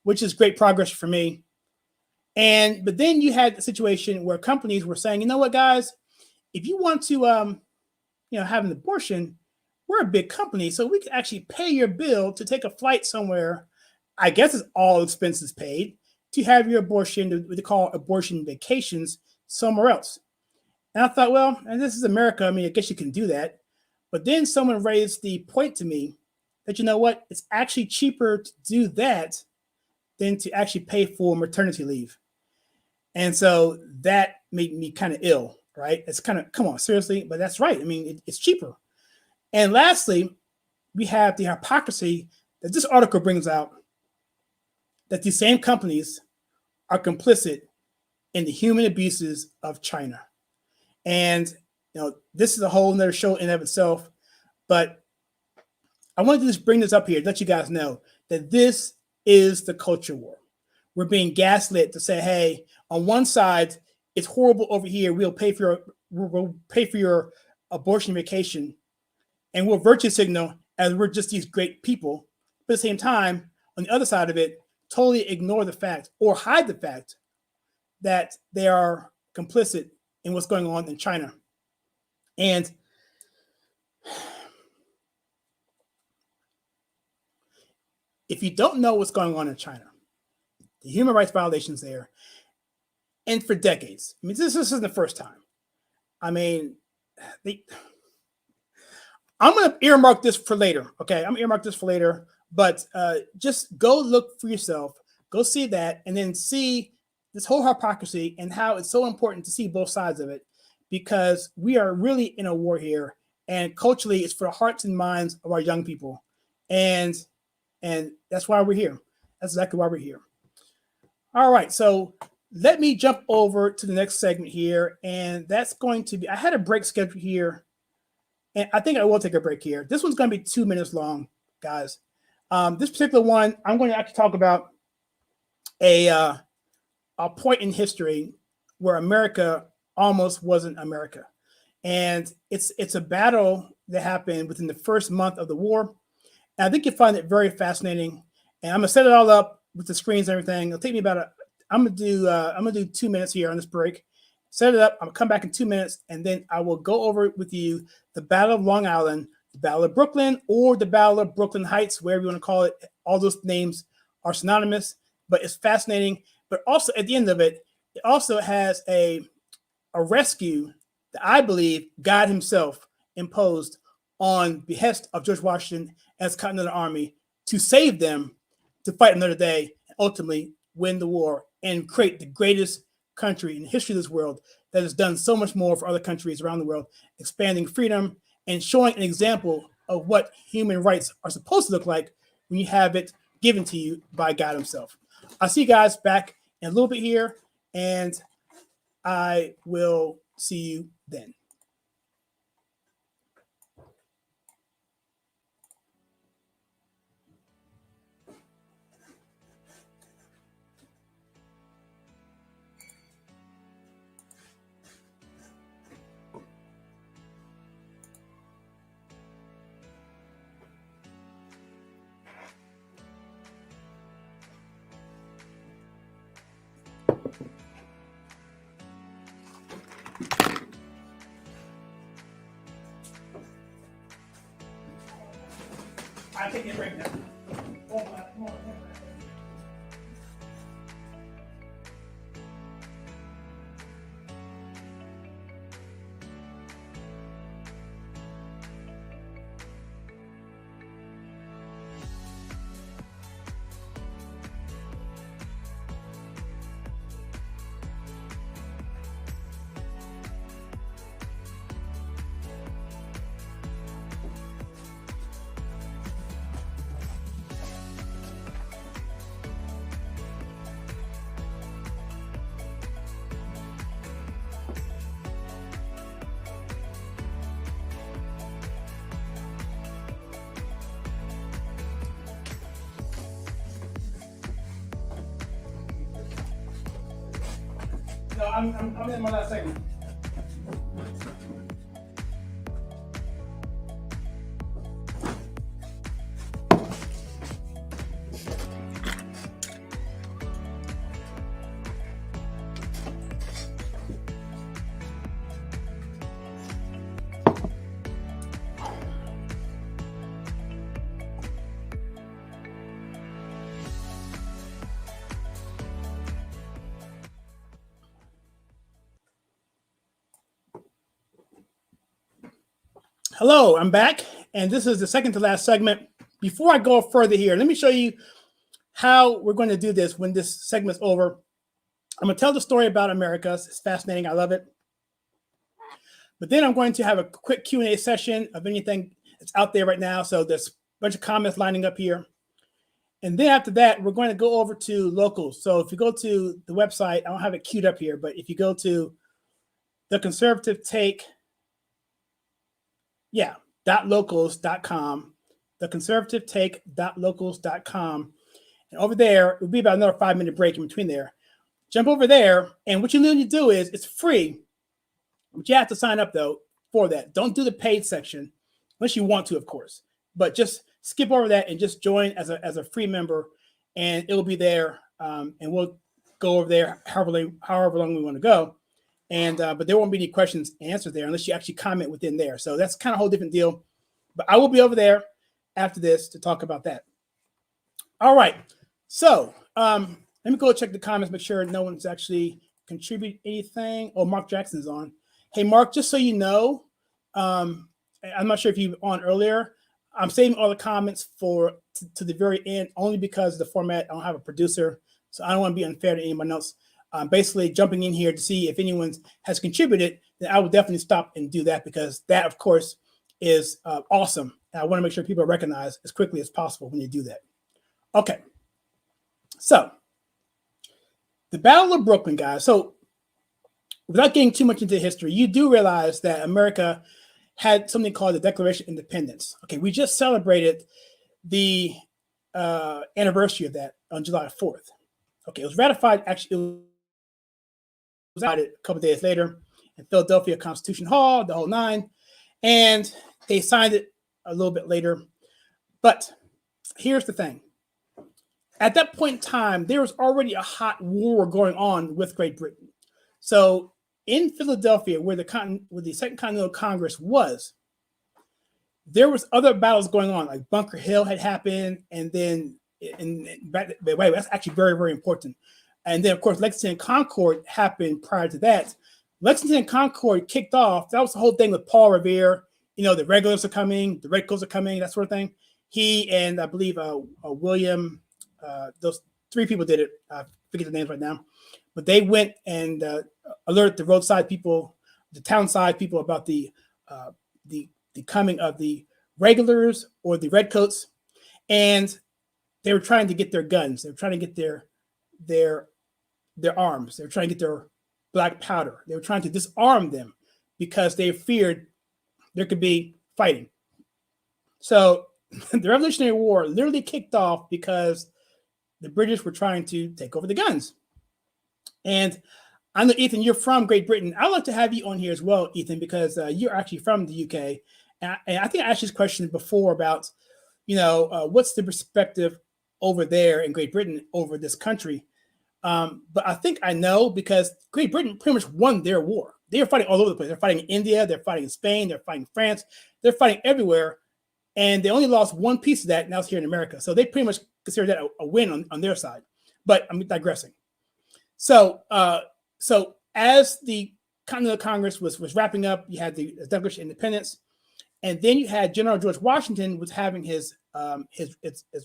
which is great progress for me. But then you had the situation where companies were saying, you know what, guys, if you want to, have an abortion, we're a big company, so we can actually pay your bill to take a flight somewhere. I guess it's all expenses paid to have your abortion, what they call abortion vacations, somewhere else. And I thought, well, and this is America. I mean, I guess you can do that. But then someone raised the point to me that, you know what, it's actually cheaper to do that than to actually pay for maternity leave. And so that made me kind of ill, right? It's kind of, come on, seriously, but that's right. I mean, it's cheaper. And lastly, we have the hypocrisy that this article brings out, that these same companies are complicit in the human abuses of China. And, this is a whole nother show in and of itself, but I wanted to just bring this up here to let you guys know that this is the culture war. We're being gaslit to say, hey, on one side, it's horrible over here. We'll pay for your abortion vacation, and we'll virtue signal as we're just these great people. But at the same time, on the other side of it, totally ignore the fact or hide the fact that they are complicit in what's going on in China. And if you don't know what's going on in China, the human rights violations there, and for decades, I mean, this isn't the first time. I mean, I'm going to earmark this for later. Okay, I'm going to earmark this for later, but just go look for yourself, go see that, and then see this whole hypocrisy and how it's so important to see both sides of it, because we are really in a war here, and culturally, it's for the hearts and minds of our young people, and that's why we're here. That's exactly why we're here. All right, so let me jump over to the next segment here, and that's going to be, I had a break scheduled here, and I think I will take a break here. This one's going to be 2 minutes long, guys. This particular one, I'm going to actually talk about a point in history where America almost wasn't America. And it's a battle that happened within the first month of the war. And I think you'll find it very fascinating. And I'm going to set it all up with the screens and everything. It'll take me about I'm going to do 2 minutes here on this break. Set it up. I'm going to come back in 2 minutes, and then I will go over with you the Battle of Long Island, the Battle of Brooklyn, or the Battle of Brooklyn Heights, wherever you want to call it. All those names are synonymous, but it's fascinating. But also at the end of it, it also has a rescue that I believe God himself imposed on behest of George Washington as Continental Army to save them, to fight another day, and ultimately win the war and create the greatest country in the history of this world that has done so much more for other countries around the world, expanding freedom and showing an example of what human rights are supposed to look like when you have it given to you by God himself. I'll see you guys back in a little bit here, and I will see you then. I take a break now. No, I'm in my last segment. Hello, I'm back, and this is the second to last segment. Before I go further here, let me show you how we're going to do this when this segment's over. I'm going to tell the story about America. It's fascinating. I love it. But then I'm going to have a quick Q&A session of anything that's out there right now. So there's a bunch of comments lining up here. And then after that, we're going to go over to locals. So if you go to the website, I don't have it queued up here, but if you go to the conservative take, .locals.com, theconservativetake.locals.com. And over there, it'll be about another 5-minute break in between there. Jump over there, and what you need to do is, it's free, but you have to sign up, though, for that. Don't do the paid section, unless you want to, of course. But just skip over that and just join as a free member, and it'll be there, and we'll go over there however long we want to go. And but there won't be any questions and answers there unless you actually comment within there. So that's kind of a whole different deal. But I will be over there after this to talk about that. All right. So let me go check the comments, make sure no one's actually contributed anything. Oh, Mark Jackson's on. Hey, Mark, just so you know, I'm not sure if you were on earlier. I'm saving all the comments to the very end only because of the format. I don't have a producer, so I don't want to be unfair to anyone else. Basically jumping in here to see if anyone has contributed, then I will definitely stop and do that, because that, of course, is awesome. And I want to make sure people are recognized as quickly as possible when you do that. Okay. So the Battle of Brooklyn, guys. So without getting too much into history, you do realize that America had something called the Declaration of Independence. Okay. We just celebrated the anniversary of that on July 4th. Okay. It was ratified, actually, it was out a couple of days later in Philadelphia Constitution Hall, the whole nine, and they signed it a little bit later. But here's the thing. At that point in time, there was already a hot war going on with Great Britain. So in Philadelphia, where the Second Continental Congress was, there was other battles going on, like Bunker Hill had happened, and then that's actually very, very important. And then, of course, Lexington and Concord happened prior to that. Lexington and Concord kicked off. That was the whole thing with Paul Revere. You know, the regulars are coming, the redcoats are coming, that sort of thing. He and I believe William, those three people did it. I forget the names right now. But they went and alerted the roadside people, the townside people about the coming of the regulars or the redcoats. And they were trying to get their guns. They were trying to get their arms. They were trying to get their black powder. They were trying to disarm them because they feared there could be fighting. So the Revolutionary War literally kicked off because the British were trying to take over the guns. And I know, Ethan, you're from Great Britain. I'd like to have you on here as well, Ethan, because you're actually from the UK. And I think I asked this question before about, what's the perspective over there in Great Britain over this country. But I think I know, because Great Britain pretty much won their war. They were fighting all over the place. They're fighting in India. They're fighting in Spain. They're fighting France. They're fighting everywhere. And they only lost one piece of that, and that was here in America. So they pretty much consider that a win on their side. But I'm digressing. So as the Continental Congress was wrapping up, you had the Declaration of Independence. And then you had General George Washington was having his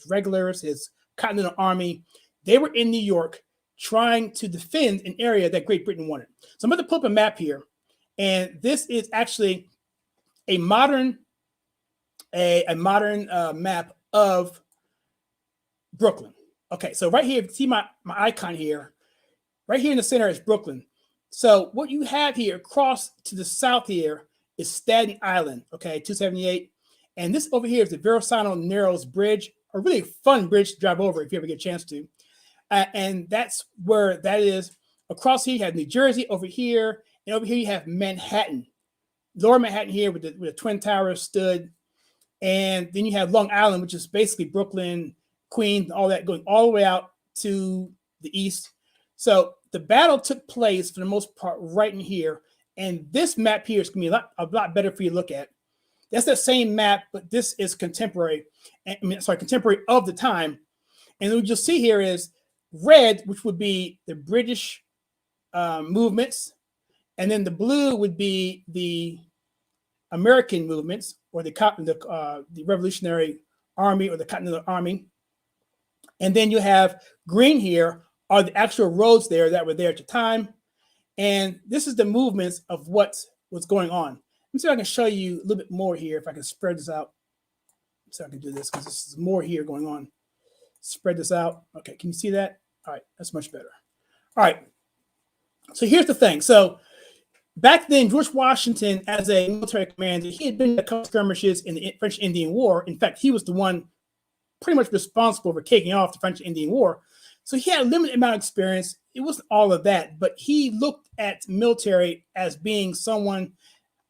regulars, his Continental Army. They were in New York trying to defend an area that Great Britain wanted. So I'm going to pull up a map here. And this is actually a modern map of Brooklyn. Okay, so right here, see my icon here. Right here in the center is Brooklyn. So what you have here across to the south here is Staten Island, okay, 278. And this over here is the Verrazano Narrows Bridge, a really fun bridge to drive over if you ever get a chance to. And that's where that is. across here you have New Jersey over here, and over here you have Manhattan, Lower Manhattan here with the Twin Towers stood, and then you have Long Island, which is basically Brooklyn, Queens, all that going all the way out to the east. So the battle took place for the most part right in here, and this map here is going to be a lot better for you to look at. That's the same map, but this is contemporary. Contemporary of the time. And what you'll see here is red, which would be the British movements, and then the blue would be the American movements, or the Revolutionary Army or the Continental Army. And then you have green here are the actual roads there that were there at the time. And this is the movements of what was going on. Let me see if I can show you a little bit more here, if I can spread this out. So I can do this because this is more here going on. Spread this out. Okay, can you see that? All right, that's much better. All right, so here's the thing. So back then, George Washington, as a military commander, he had been in a couple skirmishes in the French Indian War. In fact, he was the one pretty much responsible for kicking off the French Indian War. So he had a limited amount of experience. It wasn't all of that, but he looked at military as being someone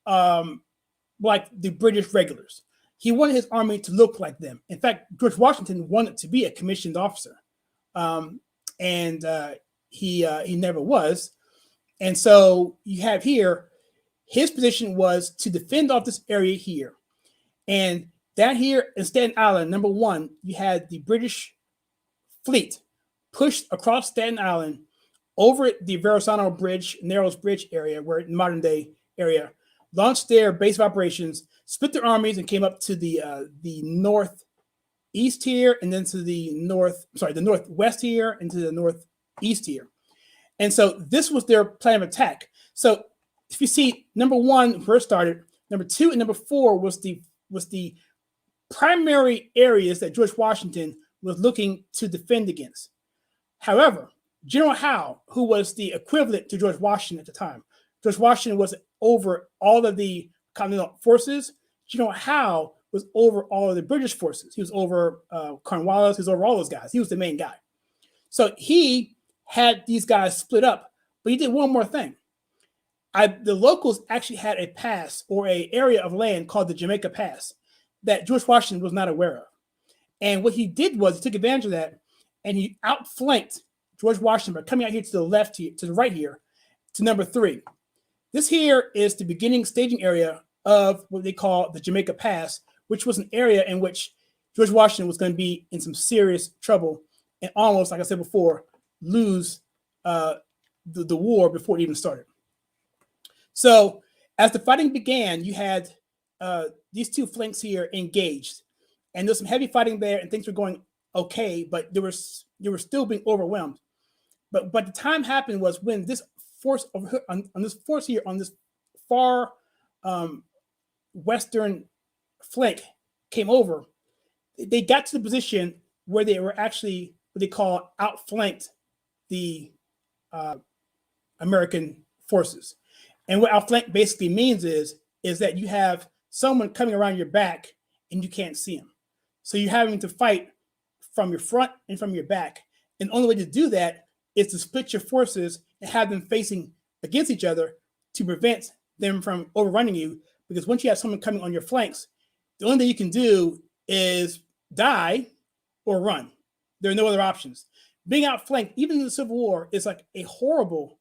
like the British regulars. He wanted his army to look like them. In fact, George Washington wanted to be a commissioned officer, and he never was. And so you have here, his position was to defend off this area here. And down here in Staten Island, number one, you had the British fleet pushed across Staten Island over the Verrazano Bridge, Narrows Bridge area, where in modern day area, launched their base of operations, split their armies, and came up to the northeast here, and then to the northwest here, and to the northeast here. And so this was their plan of attack. So if you see, number one first started, number two and number four was the primary areas that George Washington was looking to defend against. However, General Howe, who was the equivalent to George Washington at the time, George Washington was over all of the Continental forces. General Howe was over all of the British forces. He was over Cornwallis. He was over all those guys. He was the main guy. So he had these guys split up, but he did one more thing. The locals actually had a pass or an area of land called the Jamaica Pass that George Washington was not aware of. And what he did was he took advantage of that, and he outflanked George Washington by coming out here to the left, here, to the right here, to number three. This here is the beginning staging area of what they call the Jamaica Pass, which was an area in which George Washington was going to be in some serious trouble and almost, like I said before, lose the war before it even started. So as the fighting began, you had these two flanks here engaged, and there's some heavy fighting there, and things were going okay, but they were still being overwhelmed. But the time happened was when this force on this force here on this far western flank came over. They got to the position where they were actually what they call outflanked the American forces. And what outflank basically means is that you have someone coming around your back and you can't see them. So you're having to fight from your front and from your back. And the only way to do that is to split your forces and have them facing against each other to prevent them from overrunning you. Because once you have someone coming on your flanks, the only thing you can do is die or run. There are no other options. Being outflanked, even in the Civil War, is like a horrible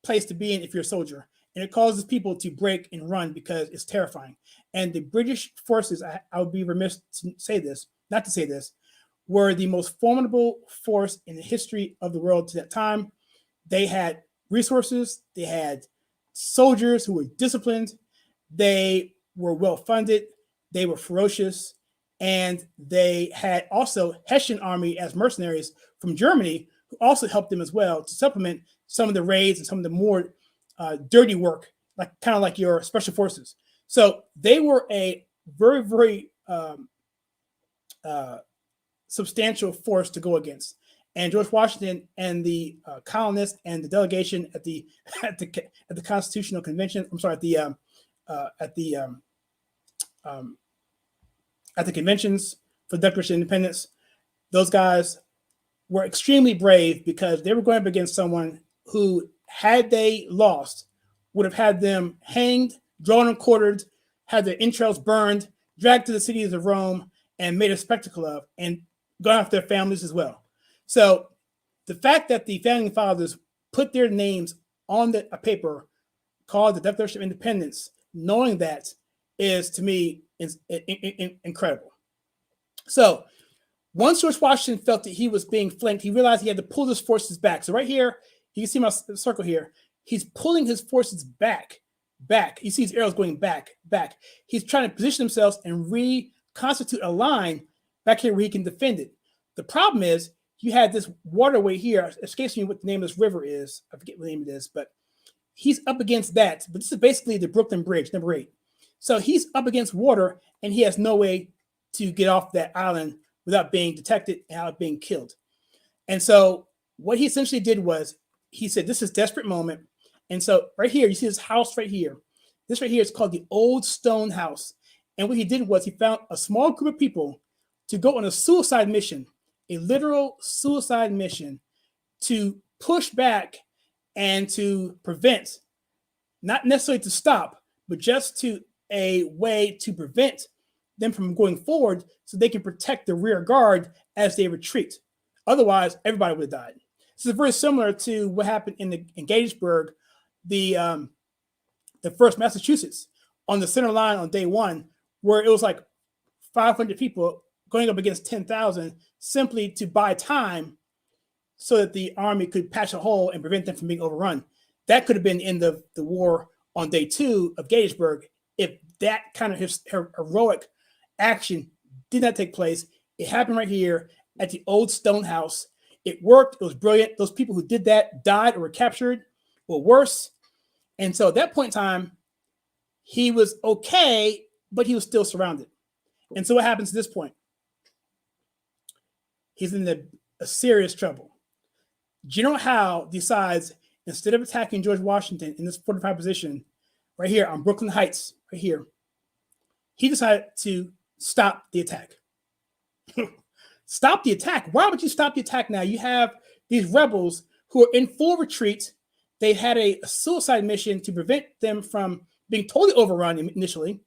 place to be in if you're a soldier. And it causes people to break and run because it's terrifying. And the British forces, I would be remiss to say this, not to say this, were the most formidable force in the history of the world to that time. They had resources, they had soldiers who were disciplined, they were well-funded, they were ferocious, and they had also Hessian army as mercenaries from Germany who also helped them as well to supplement some of the raids and some of the more dirty work, like kind of like your special forces. So they were a very, very substantial force to go against. And George Washington and the colonists and the delegation at the Constitutional Convention, at the conventions for the Declaration of Independence, those guys were extremely brave because they were going up against someone who, had they lost, would have had them hanged, drawn and quartered, had their entrails burned, dragged to the cities of Rome, and made a spectacle of, and gone after their families as well. So the fact that the founding fathers put their names on a paper called the Declaration of Independence, knowing that, is, to me, is incredible. So once George Washington felt that he was being flanked, he realized he had to pull his forces back. So right here, you can see my circle here. He's pulling his forces back. You see his arrows going back. He's trying to position himself and reconstitute a line back here where he can defend it. The problem is, you had this waterway here. It escapes me what the name of this river is. I forget what the name it is, but he's up against that. But this is basically the Brooklyn Bridge, number 8. So he's up against water, and he has no way to get off that island without being detected and without being killed. And so what he essentially did was, he said, this is a desperate moment. And so right here, you see this house right here. This right here is called the Old Stone House. And what he did was, he found a small group of people to go on a suicide mission, a literal suicide mission, to push back and to prevent, not necessarily to stop, but just to a way to prevent them from going forward so they can protect the rear guard as they retreat. Otherwise, everybody would have died. This is very similar to what happened in Gettysburg, the 1st Massachusetts, on the center line on day 1, where it was like 500 people going up against 10,000 simply to buy time so that the army could patch a hole and prevent them from being overrun. That could have been the end of the war on day 2 of Gettysburg if that kind of heroic action did not take place. It happened right here at the Old Stone House. It worked. It was brilliant. Those people who did that died or were captured or worse. And so at that point in time, he was okay, but he was still surrounded. And so what happens at this point? He's in a serious trouble. General Howe decides, instead of attacking George Washington in this fortified position right here on Brooklyn Heights, right here, he decided to stop the attack. Stop the attack? Why would you stop the attack now? You have these rebels who are in full retreat. They had a suicide mission to prevent them from being totally overrun initially,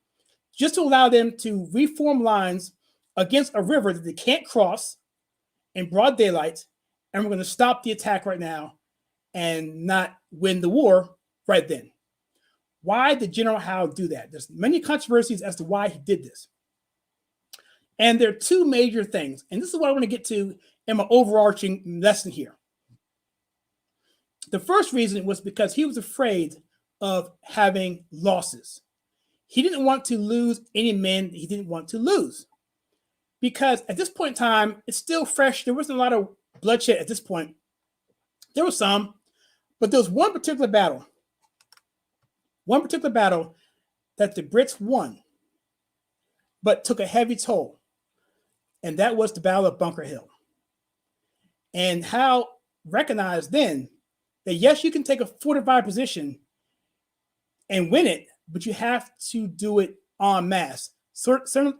just to allow them to reform lines against a river that they can't cross in broad daylight, and we're going to stop the attack right now and not win the war right then. Why did General Howe do that? There's many controversies as to why he did this. And there are 2 major things, and this is what I want to get to in my overarching lesson here. The first reason was because he was afraid of having losses. He didn't want to lose any men he didn't want to lose. Because at this point in time, it's still fresh. There wasn't a lot of bloodshed at this point. There was some, but there was one particular battle that the Brits won, but took a heavy toll. And that was the Battle of Bunker Hill. And Howe recognized then that, yes, you can take a fortified position and win it, but you have to do it en masse. Similarly,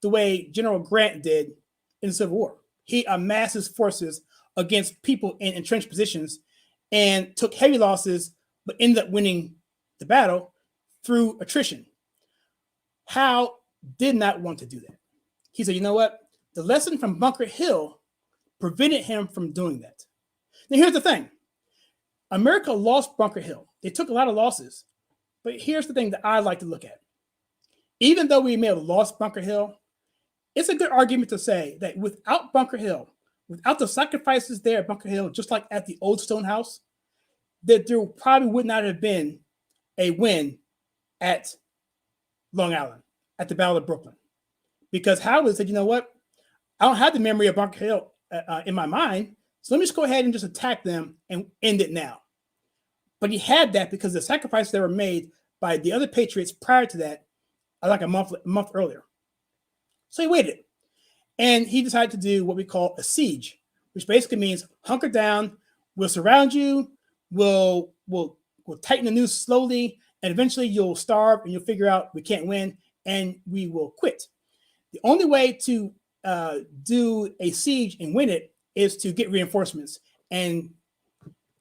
the way General Grant did in the Civil War. He amassed his forces against people in entrenched positions and took heavy losses, but ended up winning the battle through attrition. Howe did not want to do that. He said, you know what? The lesson from Bunker Hill prevented him from doing that. Now, here's the thing. America lost Bunker Hill. They took a lot of losses. But here's the thing that I like to look at. Even though we may have lost Bunker Hill, it's a good argument to say that without Bunker Hill, without the sacrifices there at Bunker Hill, just like at the Old Stone House, that there probably would not have been a win at Long Island, at the Battle of Brooklyn. Because Howard said, you know what? I don't have the memory of Bunker Hill in my mind, so let me just go ahead and just attack them and end it now. But he had that because the sacrifices that were made by the other patriots prior to that, like a month earlier. So he waited. And he decided to do what we call a siege, which basically means hunker down, we'll surround you, we'll tighten the noose slowly, and eventually you'll starve and you'll figure out we can't win, and we will quit. The only way to do a siege and win it is to get reinforcements. And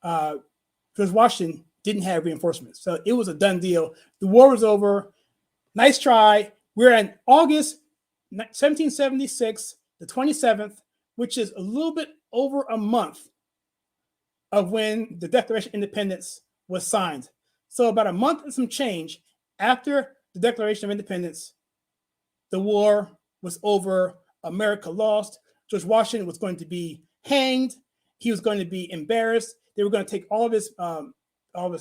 George Washington didn't have reinforcements. So it was a done deal. The war was over. Nice try. We're in August 1776, the 27th, which is a little bit over a month of when the Declaration of Independence was signed. So about a month and some change after the Declaration of Independence, the war was over. America lost. George Washington was going to be hanged. He was going to be embarrassed. They were going to take all of his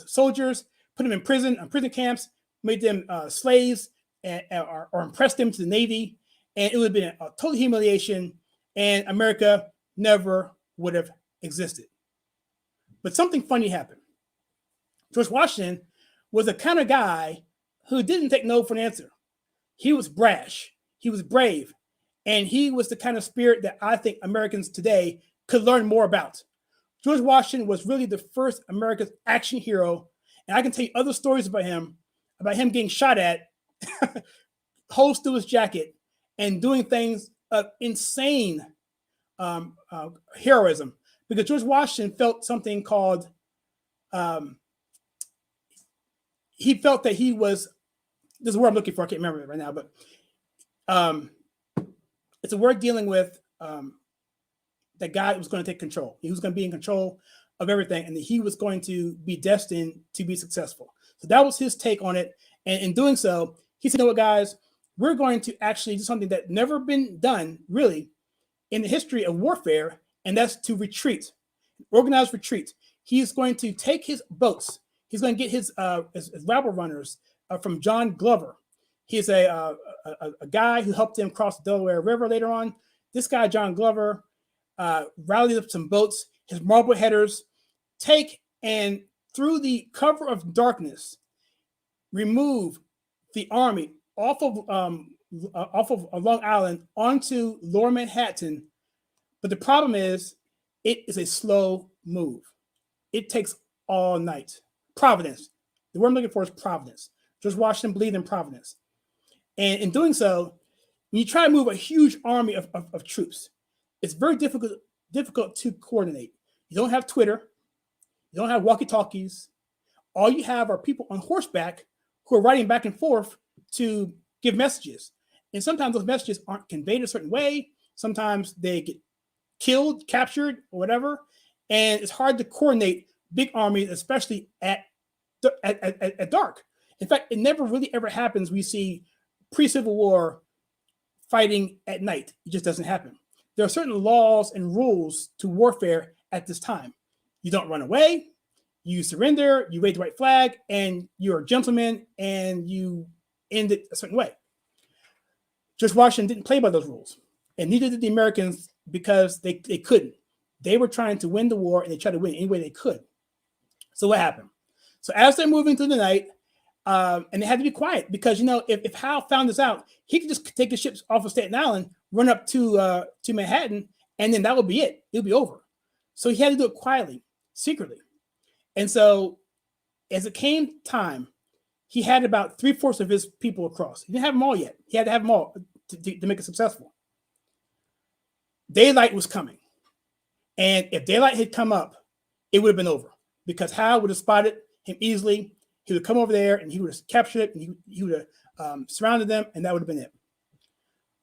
soldiers, put them in prison camps, made them slaves, or impressed them to the Navy. And it would have been a total humiliation, and America never would have existed. But something funny happened. George Washington was the kind of guy who didn't take no for an answer. He was brash. He was brave. And he was the kind of spirit that I think Americans today could learn more about. George Washington was really the first American action hero. And I can tell you other stories about him getting shot at, holes through his jacket, and doing things of insane heroism. Because George Washington felt something called, he felt that he was, this is a word I'm looking for, I can't remember it right now, but it's a word dealing with that God was going to take control. He was going to be in control of everything, and that he was going to be destined to be successful. So that was his take on it. And in doing so, he said, you know what, guys, we're going to actually do something that never been done really in the history of warfare, and that's to retreat, organized retreat. He's going to take his boats. He's going to get his rabble runners from John Glover. He's a guy who helped him cross the Delaware River later on. This guy, John Glover, rallied up some boats. His Marbleheaders take and through the cover of darkness, remove the army off of Long Island onto Lower Manhattan. But the problem is, it is a slow move. It takes all night. Providence. The word I'm looking for is providence. George Washington believed in providence. And in doing so, when you try to move a huge army of troops, it's very difficult to coordinate. You don't have Twitter. You don't have walkie-talkies. All you have are people on horseback who are riding back and forth to give messages. And sometimes those messages aren't conveyed a certain way. Sometimes they get killed, captured, or whatever. And it's hard to coordinate big armies, especially at dark. In fact, it never really ever happens. We see pre-Civil War fighting at night. It just doesn't happen. There are certain laws and rules to warfare at this time. You don't run away, you surrender, you wave the white flag, and you're a gentleman, and you end it a certain way. George Washington didn't play by those rules, and neither did the Americans, because they couldn't. They were trying to win the war, and they tried to win any way they could. So what happened? So as they're moving through the night, and they had to be quiet, because, you know, if Howe found this out, he could just take his ships off of Staten Island, run up to Manhattan, and then that would be it. It would be over. So he had to do it quietly, secretly. And so as it came time, he had about 3/4 of his people across. He didn't have them all yet. He had to have them all to make it successful. Daylight was coming. And if daylight had come up, it would have been over, because Howe would have spotted him easily. He would come over there and he would have captured it, and he would have surrounded them, and that would have been it.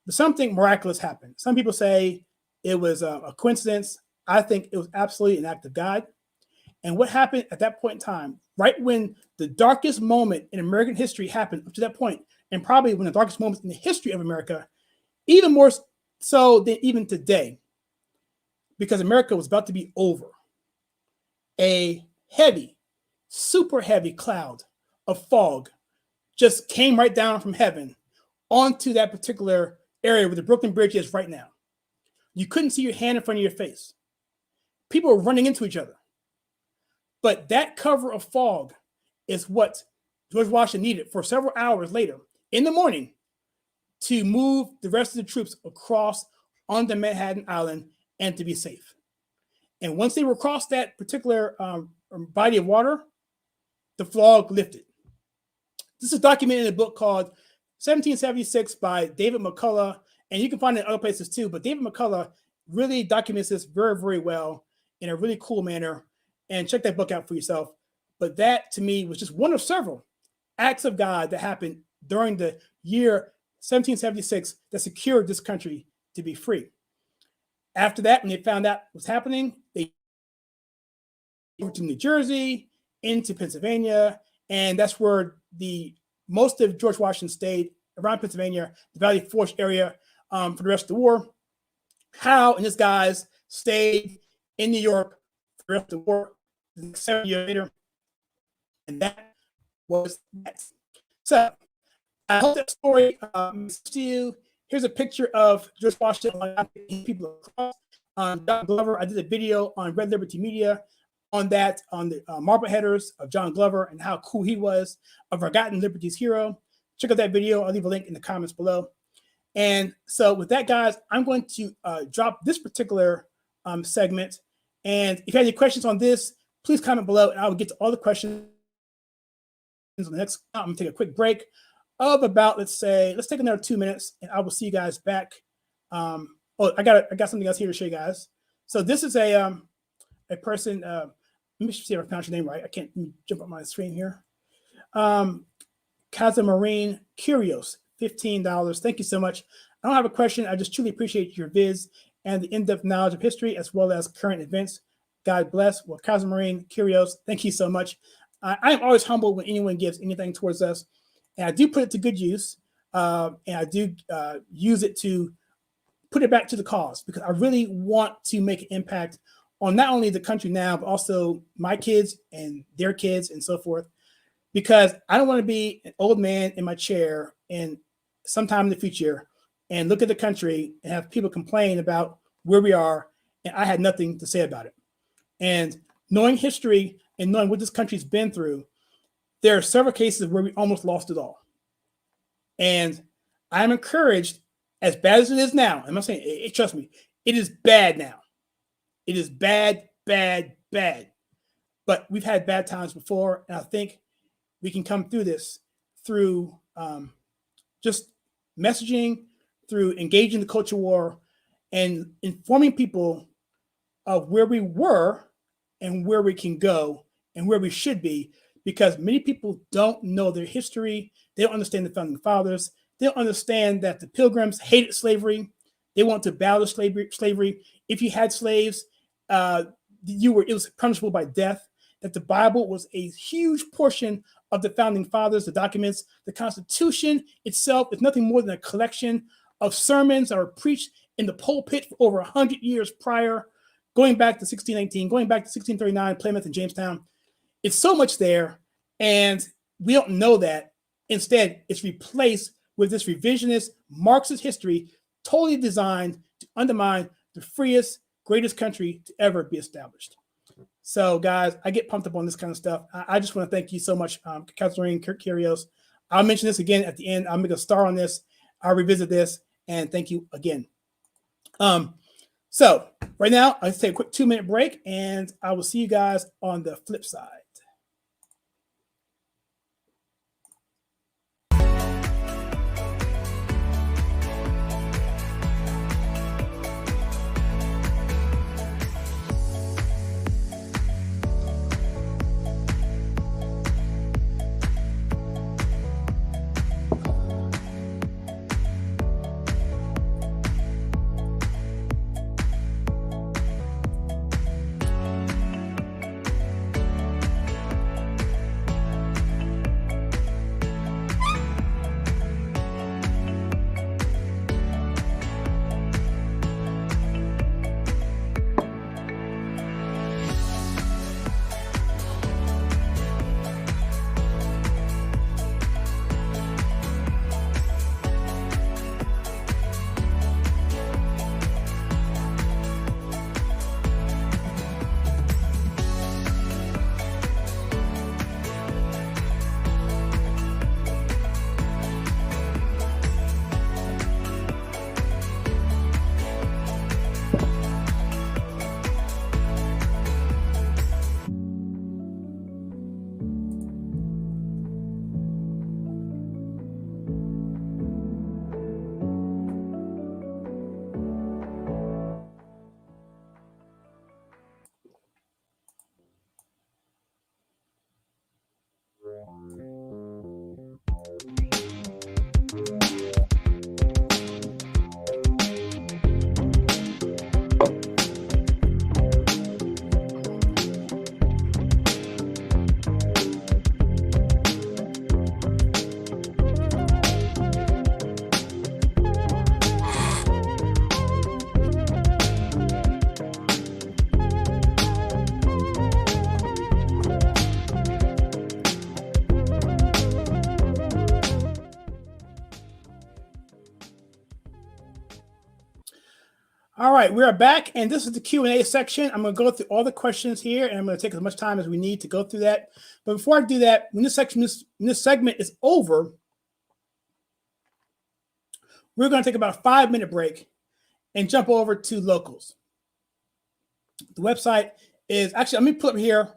But something miraculous happened. Some people say it was a coincidence. I think it was absolutely an act of God. And what happened at that point in time, right when the darkest moment in American history happened up to that point, and probably one of the darkest moments in the history of America, even more so than even today, because America was about to be over, a heavy, super heavy cloud of fog just came right down from heaven onto that particular area where the Brooklyn Bridge is right now. You couldn't see your hand in front of your face. People were running into each other. But that cover of fog is what George Washington needed for several hours later in the morning to move the rest of the troops across onto Manhattan Island and to be safe. And once they were across that particular body of water, the fog lifted. This is documented in a book called 1776 by David McCullough, and you can find it in other places too, but David McCullough really documents this very, very well in a really cool manner. and check that book out for yourself. But that to me was just one of several acts of God that happened during the year 1776 that secured this country to be free. After that, when they found out what was happening, they went to New Jersey, into Pennsylvania, and that's where most of George Washington stayed, around Pennsylvania, the Valley Forge area, for the rest of the war. Howe and his guys stayed in New York for the rest of the war, 7 years later, and that was that. So I hope that story makes to you. Here's a picture of George Washington people across. John Glover, I did a video on Red Liberty Media on that, on the marble headers of John Glover and how cool he was, a forgotten Liberty's hero. Check out that video. I'll leave a link in the comments below. And so with that, guys, I'm going to drop this particular segment. And if you have any questions on this, please comment below, and I will get to all the questions on the next. I'm going to take a quick break of about, let's take another 2 minutes, and I will see you guys back. I got something else here to show you guys. So this is a person. Let me see if I pronounced your name right. I can't jump up my screen here. Casamarine Curios, $15. Thank you so much. I don't have a question. I just truly appreciate your vids and the in-depth knowledge of history as well as current events. God bless. Well, Casamarine Curios, thank you so much. I am always humbled when anyone gives anything towards us, and I do put it to good use, and I do use it to put it back to the cause, because I really want to make an impact on not only the country now, but also my kids and their kids and so forth, because I don't want to be an old man in my chair and sometime in the future and look at the country and have people complain about where we are, and I had nothing to say about it. And knowing history and knowing what this country's been through, there are several cases where we almost lost it all. And I'm encouraged, as bad as it is now, I'm not saying, trust me, it is bad now. It is bad, bad, bad. But we've had bad times before, and I think we can come through this through just messaging, through engaging the culture war, and informing people of where we were and where we can go and where we should be, because many people don't know their history. They don't understand the founding fathers. They don't understand that the Pilgrims hated slavery. They want to abolish slavery. If you had slaves, it was punishable by death. That the Bible was a huge portion of the founding fathers, the documents. The Constitution itself is nothing more than a collection of sermons that were preached in the pulpit for over 100 years prior, going back to 1619, going back to 1639, Plymouth and Jamestown. It's so much there, and we don't know that. Instead, it's replaced with this revisionist Marxist history, totally designed to undermine the freest, greatest country to ever be established. So, guys, I get pumped up on this kind of stuff. I just want to thank you so much, Catherine Curios. I'll mention this again at the end. I'll make a star on this. I'll revisit this, and thank you again. So right now, let's take a quick 2-minute break, and I will see you guys on the flip side. All right, we are back, and this is the Q&A section. I'm going to go through all the questions here, and I'm going to take as much time as we need to go through that. But before I do that, when this segment is over, we're going to take about a 5-minute break and jump over to locals. The website is actually, let me put it here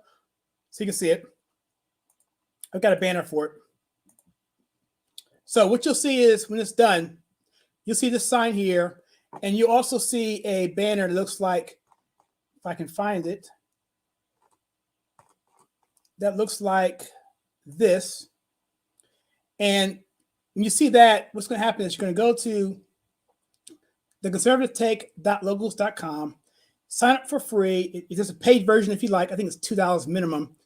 so you can see it. I've got a banner for it. So what you'll see is when it's done, you'll see this sign here. And you also see a banner that looks like, if I can find it, that looks like this. And when you see that, what's going to happen is you're going to go to theconservativetake.locals.com, sign up for free. It's just a paid version if you like. I think it's $2 minimum.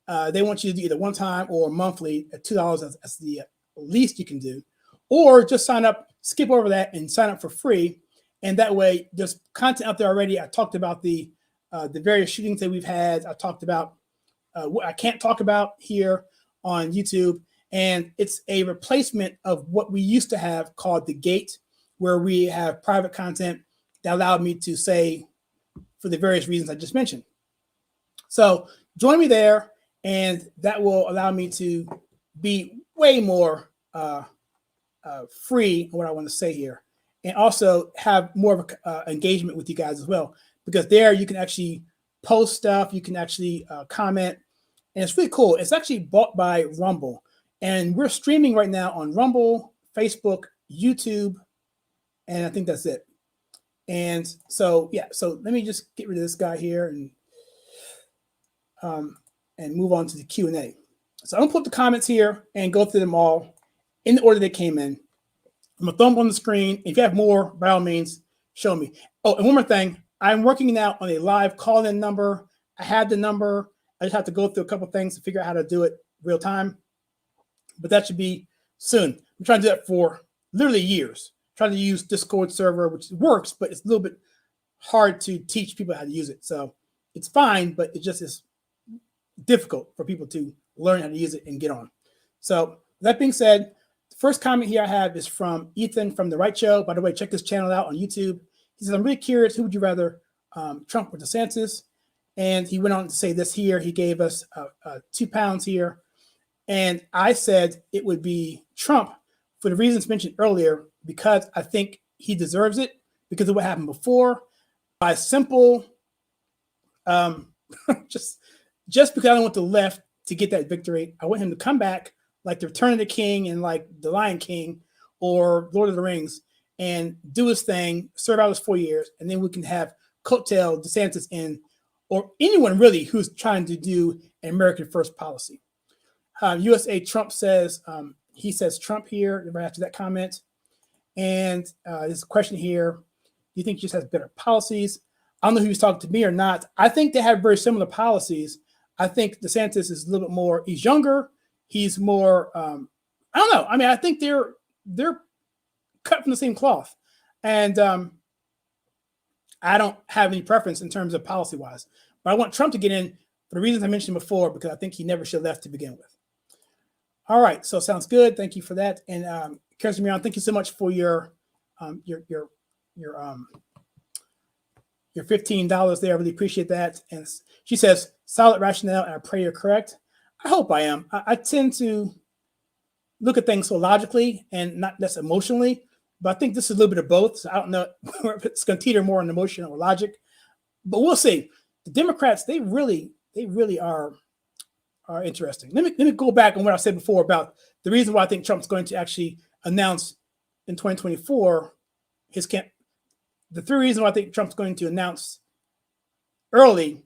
They want you to do either one time or monthly at $2 as the least you can do. Or just sign up, skip over that, and sign up for free. And that way, there's content out there already. I talked about the various shootings that we've had. I talked about what I can't talk about here on YouTube. And it's a replacement of what we used to have called The Gate, where we have private content that allowed me to say for the various reasons I just mentioned. So join me there, and that will allow me to be way more free on what I want to say here. And also have more of an engagement with you guys as well, because there you can actually post stuff, you can actually comment, and it's really cool. It's actually bought by Rumble, and we're streaming right now on Rumble, Facebook, YouTube, and I think that's it. And so, yeah, so let me just get rid of this guy here and move on to the Q&A. So I'm gonna put the comments here and go through them all in the order they came in. I'm going to throw them on the screen. If you have more, by all means, show me. Oh, and one more thing. I'm working now on a live call-in number. I had the number. I just have to go through a couple things to figure out how to do it real time. But that should be soon. I'm trying to do that for literally years. Trying to use Discord server, which works, but it's a little bit hard to teach people how to use it. So it's fine, but it just is difficult for people to learn how to use it and get on. So that being said, first comment here I have is from Ethan from The Right Show. By the way, check this channel out on YouTube. He says, I'm really curious, who would you rather, Trump or DeSantis? And he went on to say this here. He gave us £2 here. And I said it would be Trump for the reasons mentioned earlier, because I think he deserves it because of what happened before. By simple, just because I don't want the left to get that victory, I want him to come back like the Return of the King and like the Lion King or Lord of the Rings, and do his thing, serve out his 4 years, and then we can have coattail DeSantis in, or anyone really who's trying to do an American first policy. USA Trump says, he says Trump here right after that comment. And there's a question here. Do you think he just has better policies? I don't know if he was talking to me or not. I think they have very similar policies. I think DeSantis is a little bit more, he's younger. He's more, I don't know. I mean, I think they're cut from the same cloth. And I don't have any preference in terms of policy-wise. But I want Trump to get in for the reasons I mentioned before, because I think he never should have left to begin with. All right, so sounds good. Thank you for that. And Kirsten Miron, thank you so much for your $15 there. I really appreciate that. And she says, solid rationale, and I pray you're correct. I hope I am. I tend to look at things so logically and not less emotionally, but I think this is a little bit of both. So I don't know if it's going to teeter more on emotion or logic, but we'll see. The Democrats, they really are interesting. Let me go back on what I said before about the reason why I think Trump's going to actually announce in 2024 his camp. The three reasons why I think Trump's going to announce early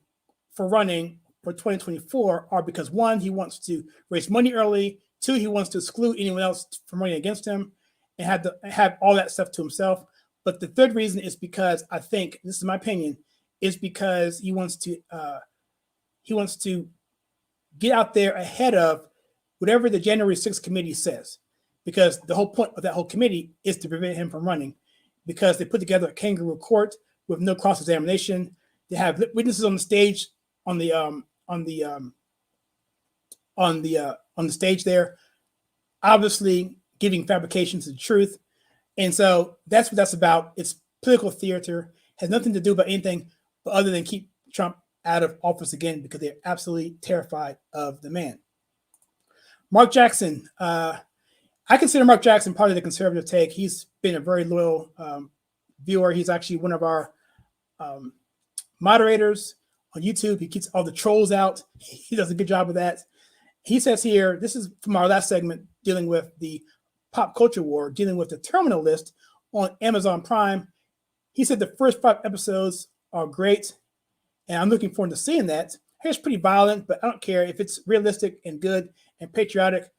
for running for 2024 are because, one, he wants to raise money early. Two, he wants to exclude anyone else from running against him and have all that stuff to himself. But the third reason is because I think, this is my opinion, is because he wants to get out there ahead of whatever the January 6th committee says, because the whole point of that whole committee is to prevent him from running, because they put together a kangaroo court with no cross-examination. They have witnesses on the stage on the stage there, obviously giving fabrications of the truth. And so that's what that's about. It's political theater. has nothing to do about anything but other than keep Trump out of office again because they're absolutely terrified of the man. Mark Jackson. I consider Mark Jackson part of the conservative take. He's been a very loyal viewer. He's actually one of our moderators on YouTube. He keeps all the trolls out. He does a good job of that. He says here, this is from our last segment dealing with the pop culture war, dealing with the terminal list on Amazon Prime. He said the first 5 episodes are great, and I'm looking forward to seeing that. It's pretty violent, but I don't care if it's realistic and good and patriotic.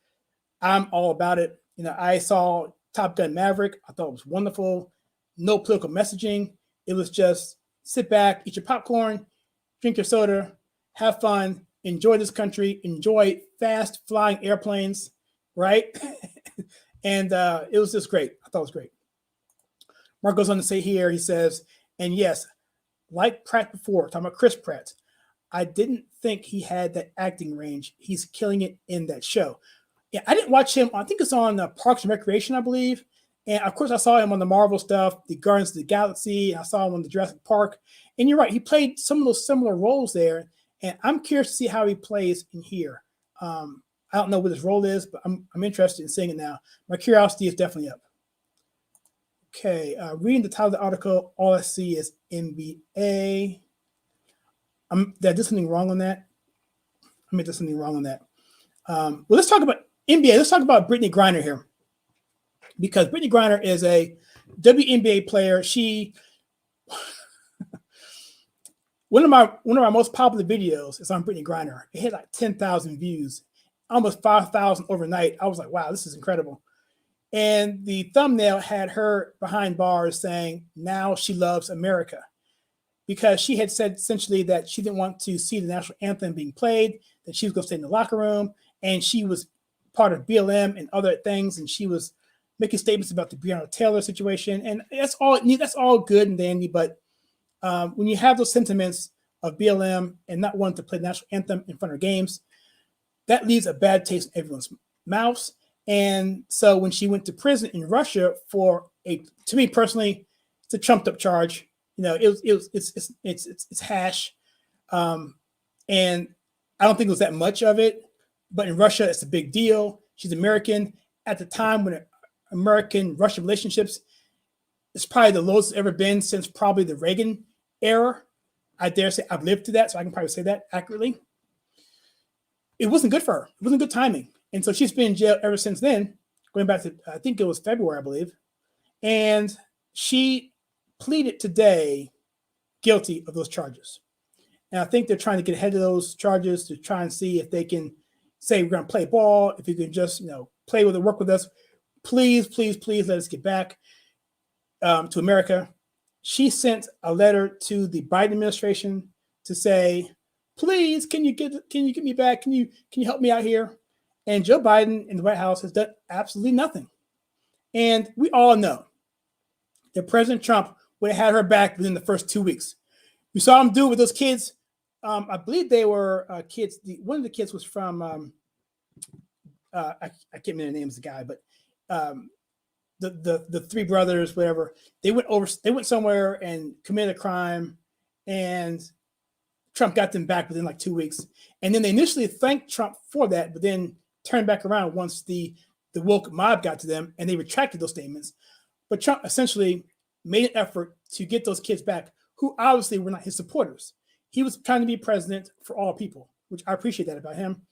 I'm all about it. You know, I saw Top Gun Maverick. I thought it was wonderful. No political messaging. It was just sit back, eat your popcorn, drink your soda, have fun, enjoy this country, enjoy fast flying airplanes, right? And it was just great. I thought it was great. Mark goes on to say here, he says, and yes, like Pratt before, talking about Chris Pratt, I didn't think he had that acting range. He's killing it in that show. Yeah, I didn't watch him. I think it's on Parks and Recreation, I believe. And of course, I saw him on the Marvel stuff, the Guardians of the Galaxy. I saw him on the Jurassic Park. And you're right, he played some of those similar roles there. And I'm curious to see how he plays in here. I don't know what his role is, but I'm interested in seeing it now. My curiosity is definitely up. Okay, reading the title of the article, all I see is NBA. Did I do something wrong on that? I may do something wrong on that. Well, let's talk about NBA. Let's talk about Brittany Griner here, because Brittany Griner is a WNBA player. She one of our most popular videos is on Brittany Griner. It hit like 10,000 views, almost 5,000 overnight. I was like, wow, this is incredible. And the thumbnail had her behind bars saying, now she loves America, because she had said essentially that she didn't want to see the national anthem being played, that she was going to stay in the locker room, and she was part of BLM and other things, and she was making statements about the Breonna Taylor situation, and that's all good and dandy, but when you have those sentiments of BLM and not wanting to play the national anthem in front of games, that leaves a bad taste in everyone's mouths. And so when she went to prison in Russia for to me personally, it's a trumped up charge. You know, it's hash, and I don't think it was that much of it. But in Russia, it's a big deal. She's American. At the time when American-Russia relationships, it's probably the lowest it's ever been since probably the Reagan era. I dare say I've lived through that, so I can probably say that accurately. It wasn't good for her. It wasn't good timing. And so she's been in jail ever since then, going back to, I think it was February, I believe. And she pleaded today guilty of those charges. And I think they're trying to get ahead of those charges to try and see if they can say, we're going to play ball. If you can just, play with it, work with us, please, please, please let us get back to America. She sent a letter to the Biden administration to say, please, can you get me back? Can you help me out here? And Joe Biden in the White House has done absolutely nothing. And we all know that President Trump would have had her back within the first 2 weeks. We saw him do it with those kids. I believe they were kids. One of the kids was from, I can't remember the names of the guy, but the 3 brothers, whatever. They went somewhere and committed a crime, and Trump got them back within like 2 weeks. And then they initially thanked Trump for that, but then turned back around once the woke mob got to them, and they retracted those statements. But Trump essentially made an effort to get those kids back, who obviously were not his supporters. He was trying to be president for all people, which I appreciate that about him.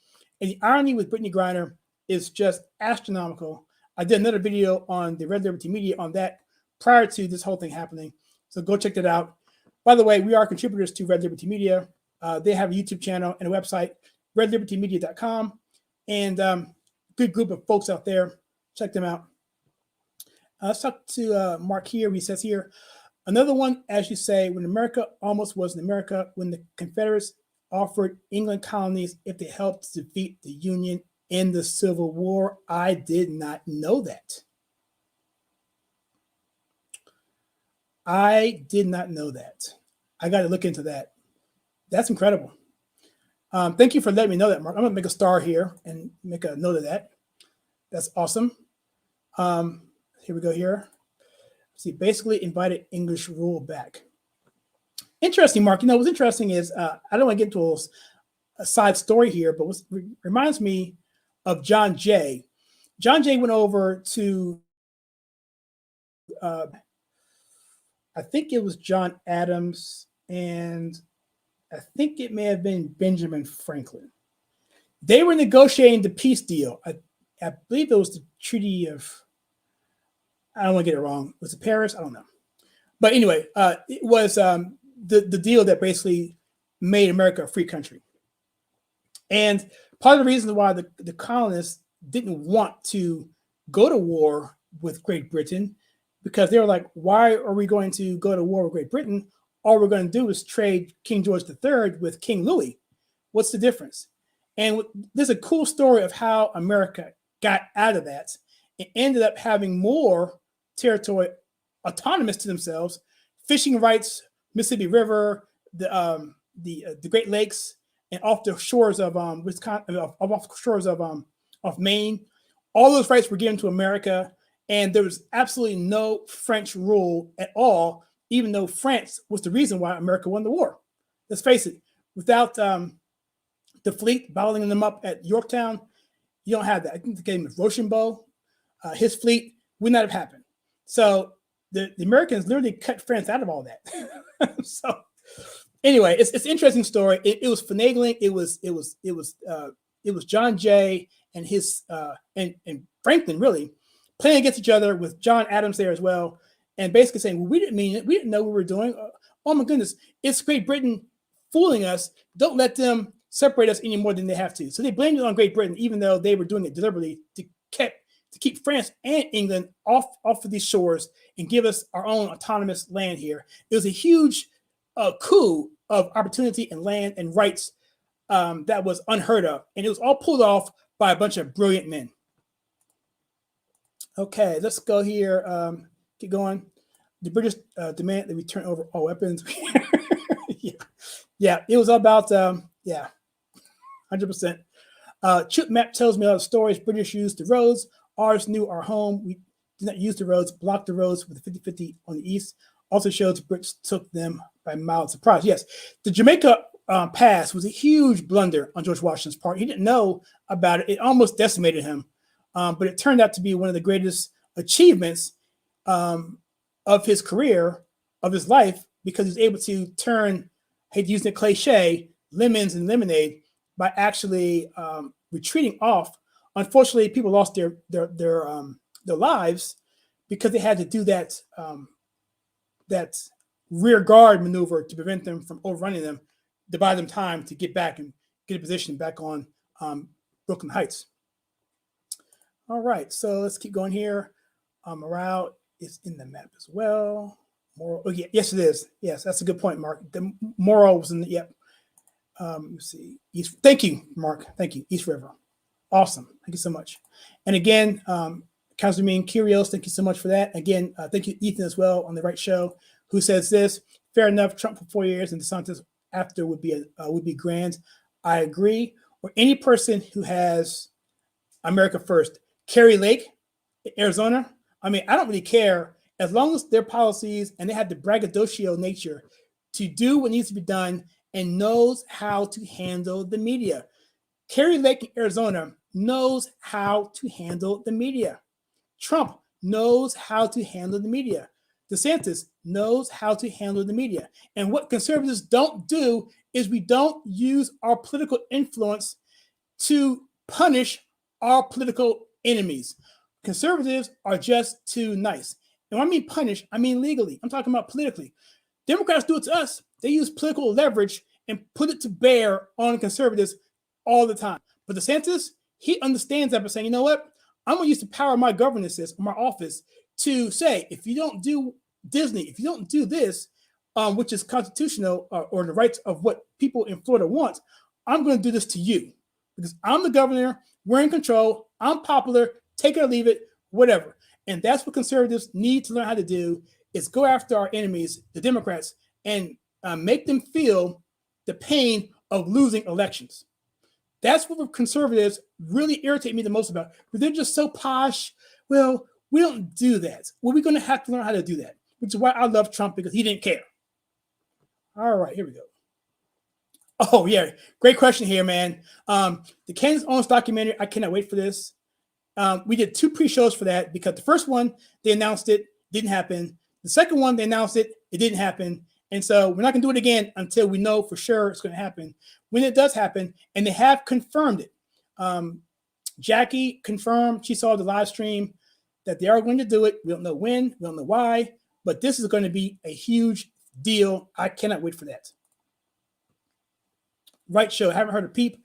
And the irony with Brittany Griner is just astronomical. I did another video on the Red Liberty Media on that prior to this whole thing happening. So go check that out. By the way, we are contributors to Red Liberty Media. They have a YouTube channel and a website, redlibertymedia.com. And good group of folks out there. Check them out. Let's talk to Mark here. He says here, another one, as you say, when America almost wasn't America, when the Confederates offered England colonies if they helped to defeat the Union in the Civil War. I did not know that. I did not know that. I got to look into that. That's incredible. Thank you for letting me know that, Mark. I'm going to make a star here and make a note of that. That's awesome. Here we go here. See, basically invited English rule back. Interesting, Mark. What's interesting is I don't want to get into a side story here, but what reminds me of John Jay. John Jay went over to, I think it was John Adams, and I think it may have been Benjamin Franklin. They were negotiating the peace deal. I believe it was the Treaty of, I don't want to get it wrong. Was it Paris? I don't know. But anyway, it was the deal that basically made America a free country. And part of the reason why the colonists didn't want to go to war with Great Britain, because they were like, why are we going to go to war with Great Britain? All we're going to do is trade King George III with King Louis. What's the difference? And there's a cool story of how America got out of that and ended up having more territory autonomous to themselves, fishing rights, Mississippi River, the Great Lakes, and off the shores of Wisconsin, off the shores of Maine. All those rights were given to America, and there was absolutely no French rule at all, even though France was the reason why America won the war. Let's face it, without the fleet bottling them up at Yorktown, you don't have that. I think the game of Rochambeau, his fleet would not have happened. So the Americans literally cut France out of all that. So anyway, it's an interesting story. It was finagling. It was John Jay and his and Franklin really playing against each other with John Adams there as well, and basically saying, well, we didn't mean it. We didn't know what we were doing. Oh my goodness, it's Great Britain fooling us. Don't let them separate us any more than they have to. So they blamed it on Great Britain, even though they were doing it deliberately to keep France and England off of these shores and give us our own autonomous land here. It was a huge coup of opportunity and land and rights that was unheard of. And it was all pulled off by a bunch of brilliant men. Okay, let's go here. Keep going. The British demand that we turn over all weapons. Yeah, it was all about, 100%. Chip Map tells me all the stories. British used the roads. Ours knew our home. We did not use the roads, blocked the roads with the 50-50 on the east. Also shows the Brits took them by mild surprise. Yes, the Jamaica pass was a huge blunder on George Washington's part. He didn't know about it. It almost decimated him. But it turned out to be one of the greatest achievements of his career, of his life, because he was able to turn, I hate to use the cliche, lemons and lemonade by actually retreating off. Unfortunately, people lost their lives because they had to do that rear guard maneuver to prevent them from overrunning them, to buy them time to get back and get a position back on Brooklyn Heights. All right, so let's keep going here. Morale is in the map as well. Moral, oh yeah, yes it is. Yes, that's a good point, Mark. The Morale was in the, yep. Let's see, East. Thank you, Mark. Thank you, East River. Awesome. Thank you so much. And again, Councilman Kyrios, thank you so much for that. Again, thank you, Ethan, as well, on the right show, who says this: fair enough, Trump for 4 years and DeSantis after would be grand. I agree. Or any person who has America first. Kerry Lake, Arizona. I mean, I don't really care as long as their policies and they have the braggadocio nature to do what needs to be done and knows how to handle the media. Kerry Lake in Arizona knows how to handle the media. Trump knows how to handle the media. DeSantis knows how to handle the media. And what conservatives don't do is we don't use our political influence to punish our political enemies. Conservatives are just too nice. And when I mean punish, I mean legally. I'm talking about politically. Democrats do it to us. They use political leverage and put it to bear on conservatives all the time. But DeSantis, he understands that by saying, you know what? I'm going to use the power of my governance or my office to say, if you don't do Disney, if you don't do this, which is constitutional or the rights of what people in Florida want, I'm going to do this to you because I'm the governor. We're in control. I'm popular. Take it or leave it, whatever. And that's what conservatives need to learn how to do is go after our enemies, the Democrats, and make them feel the pain of losing elections. That's what conservatives really irritate me the most about. They're just so posh. Well, we don't do that. Well, we're going to have to learn how to do that, which is why I love Trump, because he didn't care. All right, here we go. Oh yeah, great question here, man. The Kansas Owens documentary, I cannot wait for this. We did 2 pre-shows for that because the first one they announced it, didn't happen. The second one they announced it, it didn't happen. And so we're not gonna do it again until we know for sure it's gonna happen. When it does happen, and they have confirmed it. Jackie confirmed, she saw the live stream that they are going to do it. We don't know when, we don't know why, but this is going to be a huge deal. I cannot wait for that. Right show, haven't heard a peep.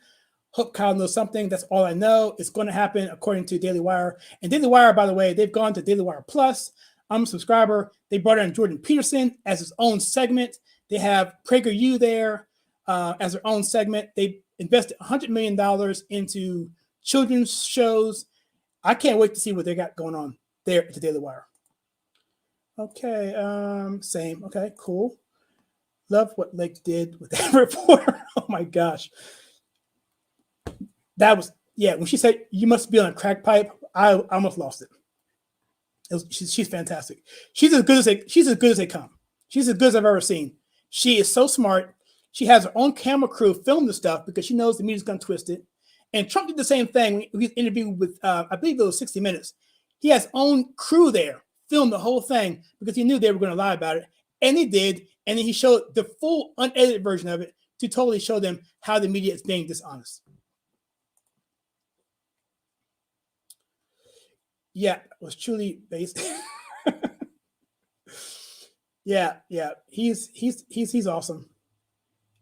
Hope Kyle knows something. That's all I know. It's going to happen according to Daily Wire. And Daily Wire, by the way, they've gone to Daily Wire Plus. I'm a subscriber. They brought in Jordan Peterson as his own segment. They have PragerU there as their own segment. They invested $100 million into children's shows. I can't wait to see what they got going on there at the Daily Wire. Okay, same. Okay, cool. Love what Lake did with that reporter. Oh my gosh. That was, yeah, when she said you must be on a crack pipe, I almost lost it. She's fantastic. She's as good as they come. She's as good as I've ever seen. She is so smart. She has her own camera crew film the stuff because she knows the media's going to twist it. And Trump did the same thing. We interviewed with, I believe it was 60 Minutes. He has his own crew there, filmed the whole thing because he knew they were going to lie about it. And he did. And then he showed the full unedited version of it to totally show them how the media is being dishonest. Yeah, it was truly based. yeah. He's awesome.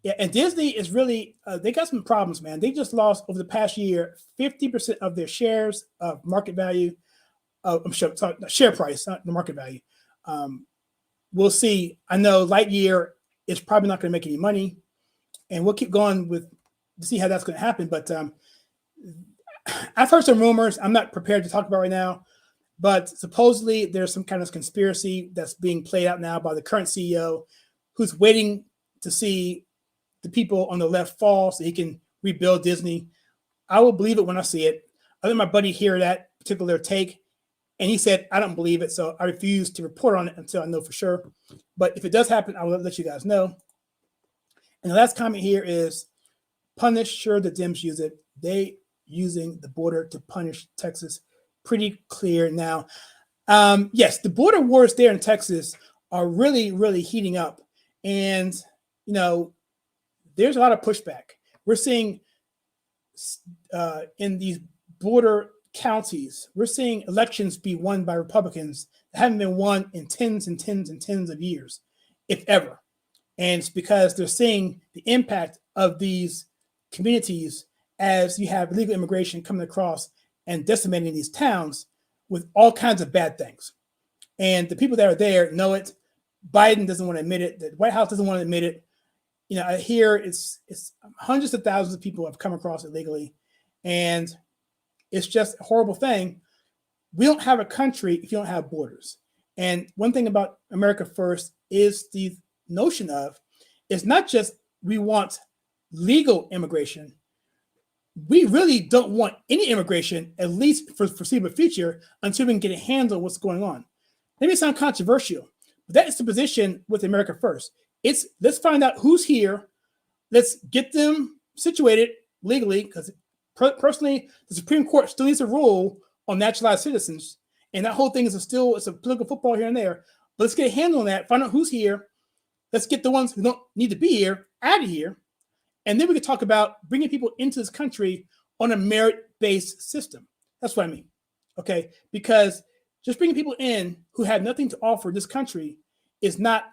Yeah, and Disney is really, they got some problems, man. They just lost over the past year 50% of their shares of market value. Sorry, share price, not the market value. We'll see. I know Lightyear is probably not going to make any money, and we'll keep going to see how that's going to happen. But I've heard some rumors. I'm not prepared to talk about right now, but supposedly there's some kind of conspiracy that's being played out now by the current CEO, who's waiting to see the people on the left fall so he can rebuild Disney. I will believe it when I see it. I let my buddy hear that particular take, and he said, I don't believe it, so I refuse to report on it until I know for sure. But if it does happen, I will let you guys know. And the last comment here is, punish, sure, the Dems use it. They using the border to punish Texas. Pretty clear now. Yes, the border wars there in Texas are really, really heating up. And, there's a lot of pushback. We're seeing in these border counties, we're seeing elections be won by Republicans that haven't been won in tens and tens and tens of years, if ever. And it's because they're seeing the impact of these communities as you have illegal immigration coming across and decimating these towns with all kinds of bad things. And the people that are there know it. Biden doesn't want to admit it. The White House doesn't want to admit it. I hear it's hundreds of thousands of people have come across illegally, and it's just a horrible thing. We don't have a country if you don't have borders. And one thing about America First is the notion of, it's not just we want legal immigration. We really don't want any immigration, at least for the foreseeable future, until we can get a handle on what's going on. That may sound controversial, but that is the position with America First. It's let's find out who's here. Let's get them situated legally, because personally, the Supreme Court still needs a rule on naturalized citizens. And that whole thing it's a political football here and there. But let's get a handle on that, find out who's here. Let's get the ones who don't need to be here out of here. And then we can talk about bringing people into this country on a merit-based system. That's what I mean, okay? Because just bringing people in who have nothing to offer this country is not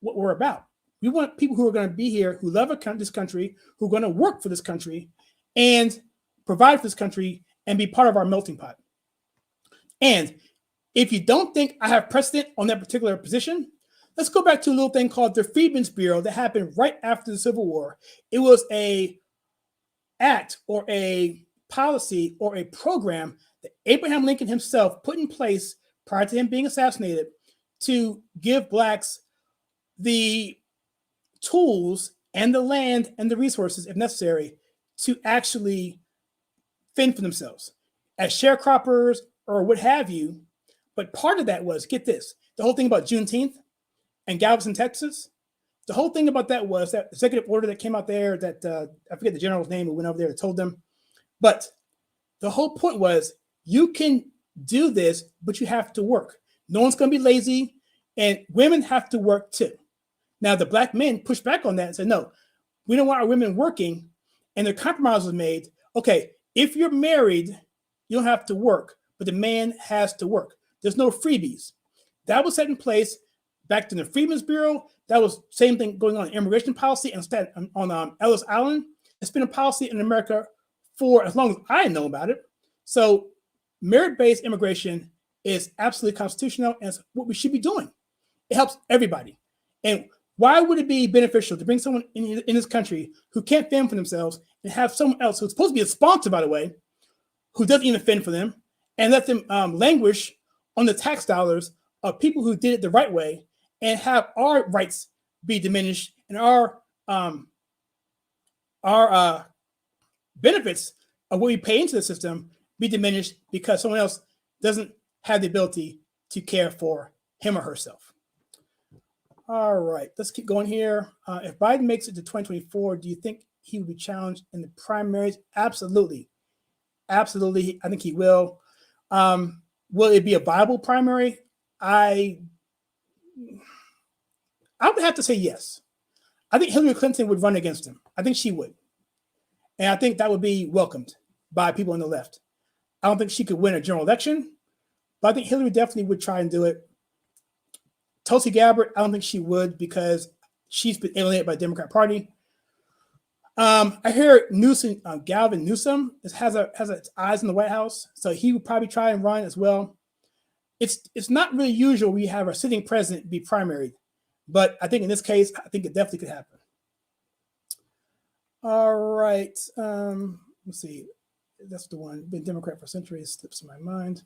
what we're about. We want people who are going to be here, who love this country, who are going to work for this country and provide for this country and be part of our melting pot. And if you don't think I have precedent on that particular position, let's go back to a little thing called the Freedmen's Bureau that happened right after the Civil War. It was a act or a policy or a program that Abraham Lincoln himself put in place prior to him being assassinated to give Blacks the tools and the land and the resources, if necessary, to actually fend for themselves as sharecroppers or what have you. But part of that was, get this, the whole thing about Juneteenth and Galveston, Texas, the whole thing about that was that executive order that came out there that I forget the general's name who went over there and told them. But the whole point was you can do this, but you have to work. No one's going to be lazy, and women have to work too. Now, the black men pushed back on that and said, no, we don't want our women working. And the compromise was made. Okay, if you're married, you don't have to work, but the man has to work. There's no freebies. That was set in place back to the Freedmen's Bureau. That was same thing going on in immigration policy and on Ellis Island. It's been a policy in America for as long as I know about it. So merit-based immigration is absolutely constitutional, and it's what we should be doing. It helps everybody. And why would it be beneficial to bring someone in this country who can't fend for themselves and have someone else who's supposed to be a sponsor, by the way, who doesn't even fend for them, and let them languish on the tax dollars of people who did it the right way, and have our rights be diminished and our benefits of what we pay into the system be diminished because someone else doesn't have the ability to care for him or herself. All right, let's keep going here. If Biden makes it to 2024, do you think he will be challenged in the primaries? Absolutely. Absolutely. I think he will. Will it be a viable primary? I would have to say yes. I think Hillary Clinton would run against him. I think she would. And I think that would be welcomed by people on the left. I don't think she could win a general election, but I think Hillary definitely would try and do it. Tulsi Gabbard, I don't think she would because she's been alienated by the Democrat Party. I hear Newsom, Gavin Newsom has its eyes in the White House, so he would probably try and run as well. It's not really usual we have a sitting president be primaried, but I think in this case, I think it definitely could happen. All right, let's see. That's the one. Been Democrat for centuries, slips in my mind.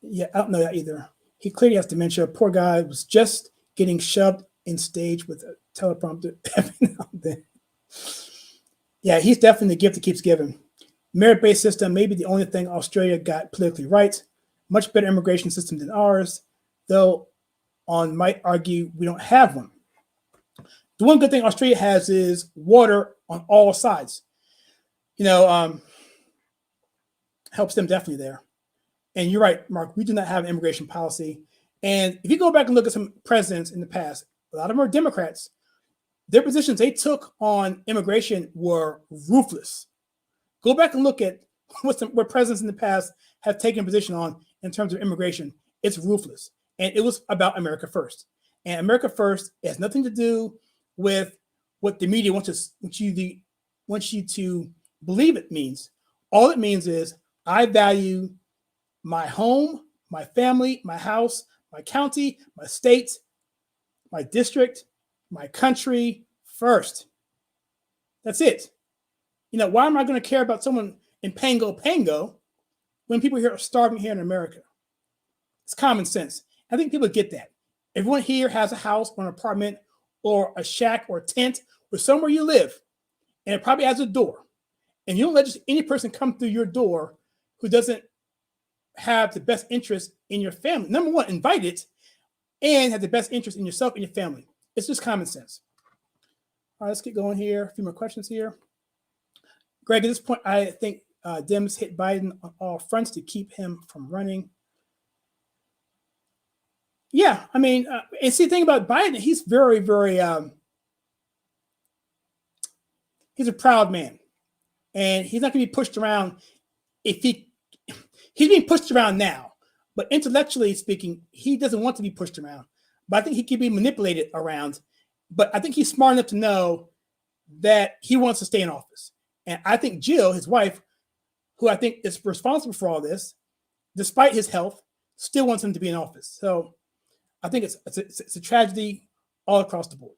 Yeah, I don't know that either. He clearly has dementia. Poor guy was just getting shoved in stage with a teleprompter every now and then. Yeah, he's definitely the gift that keeps giving. Merit-based system may be the only thing Australia got politically right. Much better immigration system than ours, though on might argue we don't have one. The one good thing Australia has is water on all sides. You know, helps them definitely there. And you're right, Mark, we do not have an immigration policy. And if you go back and look at some presidents in the past, a lot of them are Democrats. Their positions they took on immigration were ruthless. Go back and look at what presidents in the past have taken a position on in terms of immigration. It's ruthless. And it was about America first. And America first has nothing to do with what the media wants you to believe it means. All it means is I value my home, my family, my house, my county, my state, my district, my country first. That's it. You know, why am I going to care about someone in Pango when people here are starving here in America? It's common sense. I think people get that. Everyone here has a house or an apartment or a shack or a tent or somewhere you live, and it probably has a door. And you don't let just any person come through your door who doesn't have the best interest in your family. Number one, invite it and have the best interest in yourself and your family. It's just common sense. All right, let's get going here. A few more questions here. Greg, at this point, I think Dems hit Biden on all fronts to keep him from running. Yeah, I mean, and see the thing about Biden, he's very, very, he's a proud man. And he's not going to be pushed around if he's being pushed around now. But intellectually speaking, he doesn't want to be pushed around. But I think he can be manipulated around. But I think he's smart enough to know that he wants to stay in office. And I think Jill, his wife, who I think is responsible for all this, despite his health, still wants him to be in office. So I think it's a tragedy all across the board.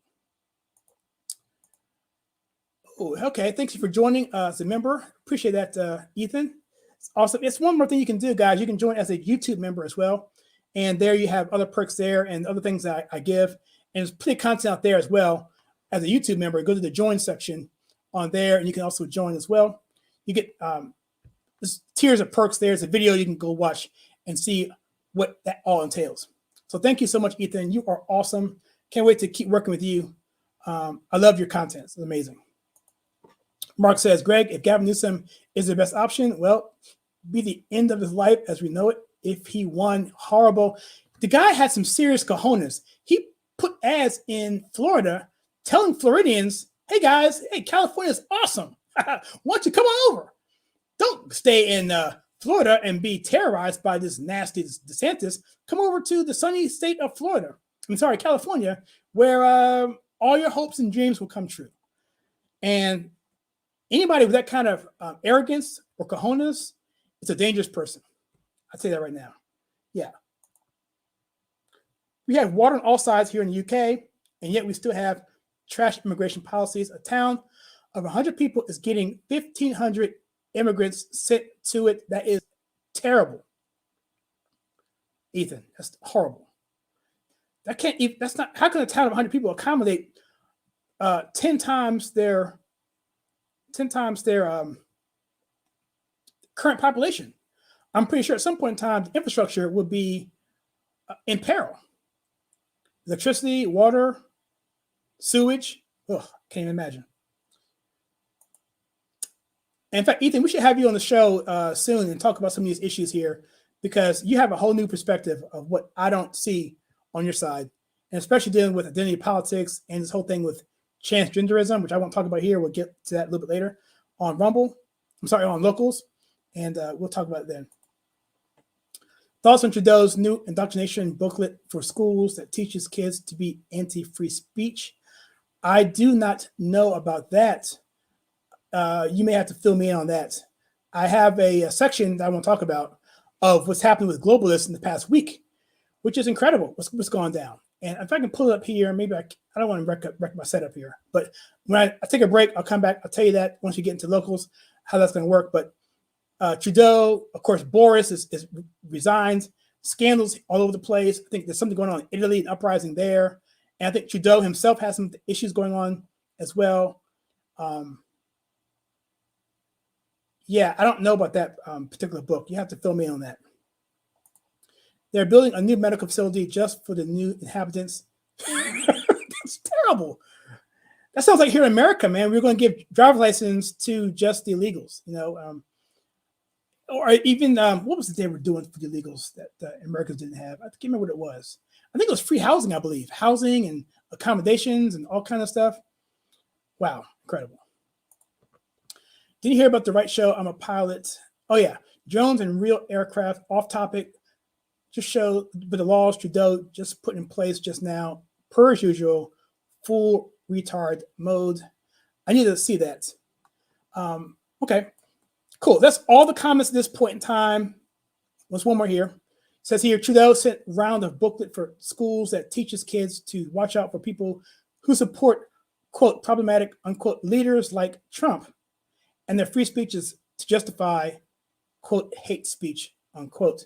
Oh, okay. Thanks for joining as a member. Appreciate that, Ethan. It's awesome. It's one more thing you can do, guys. You can join as a YouTube member as well. And there you have other perks there and other things that I give. And there's plenty of content out there as well. As a YouTube member, go to the join section on there, and you can also join as well. You get there's tiers of perks. There's a video you can go watch and see what that all entails. So thank you so much, Ethan. You are awesome. Can't wait to keep working with you. I love your content. It's amazing. Mark says, Greg, if Gavin Newsom is the best option, well, be the end of his life as we know it. If he won, horrible. The guy had some serious cojones. He put ads in Florida telling Floridians, hey guys, hey, California is awesome. Why don't you come on over? Don't stay in Florida and be terrorized by this nasty DeSantis. Come over to the sunny state of Florida. I'm sorry, California, where all your hopes and dreams will come true. And anybody with that kind of arrogance or cojones is a dangerous person. I'd say that right now. Yeah. We have water on all sides here in the UK, and yet we still have trash immigration policies. A town of 100 people is getting 1,500 immigrants sent to it. That is terrible. Ethan, that's horrible. That's not, how can a town of 100 people accommodate 10 times their current population? I'm pretty sure at some point in time, the infrastructure would be in peril. Electricity, water, sewage. Ugh, can't even imagine. And in fact, Ethan, we should have you on the show soon and talk about some of these issues here, because you have a whole new perspective of what I don't see on your side, and especially dealing with identity politics and this whole thing with transgenderism, which I won't talk about here. We'll get to that a little bit later on on Locals, and we'll talk about it then. Thoughts on Trudeau's new indoctrination booklet for schools that teaches kids to be anti-free speech? I do not know about that. You may have to fill me in on that. I have a section that I want to talk about of what's happened with globalists in the past week, which is incredible. What's gone down? And if I can pull it up here, maybe I don't want to wreck my setup here, but when I take a break, I'll come back. I'll tell you that once we get into Locals, how that's going to work. But Trudeau, of course, Boris is resigned. Scandals all over the place. I think there's something going on in Italy, an uprising there. And I think Trudeau himself has some issues going on as well. Yeah, I don't know about that particular book. You have to fill me in on that. They're building a new medical facility just for the new inhabitants. That's terrible. That sounds like here in America, man. We're going to give driver's license to just the illegals, or even what was it they were doing for the illegals that Americans didn't have? I can't remember what it was. I think it was free housing, I believe. Housing and accommodations and all kind of stuff. Wow, incredible. Did you hear about the Right Show? I'm a pilot. Oh, yeah. Drones and real aircraft, off topic. Just show with the laws Trudeau just put in place just now, per as usual, full retard mode. I need to see that. Okay, cool. That's all the comments at this point in time. There's one more here. It says here, Trudeau sent round of booklet for schools that teaches kids to watch out for people who support, quote, problematic, unquote, leaders like Trump, and their free speech is to justify, quote, hate speech, unquote.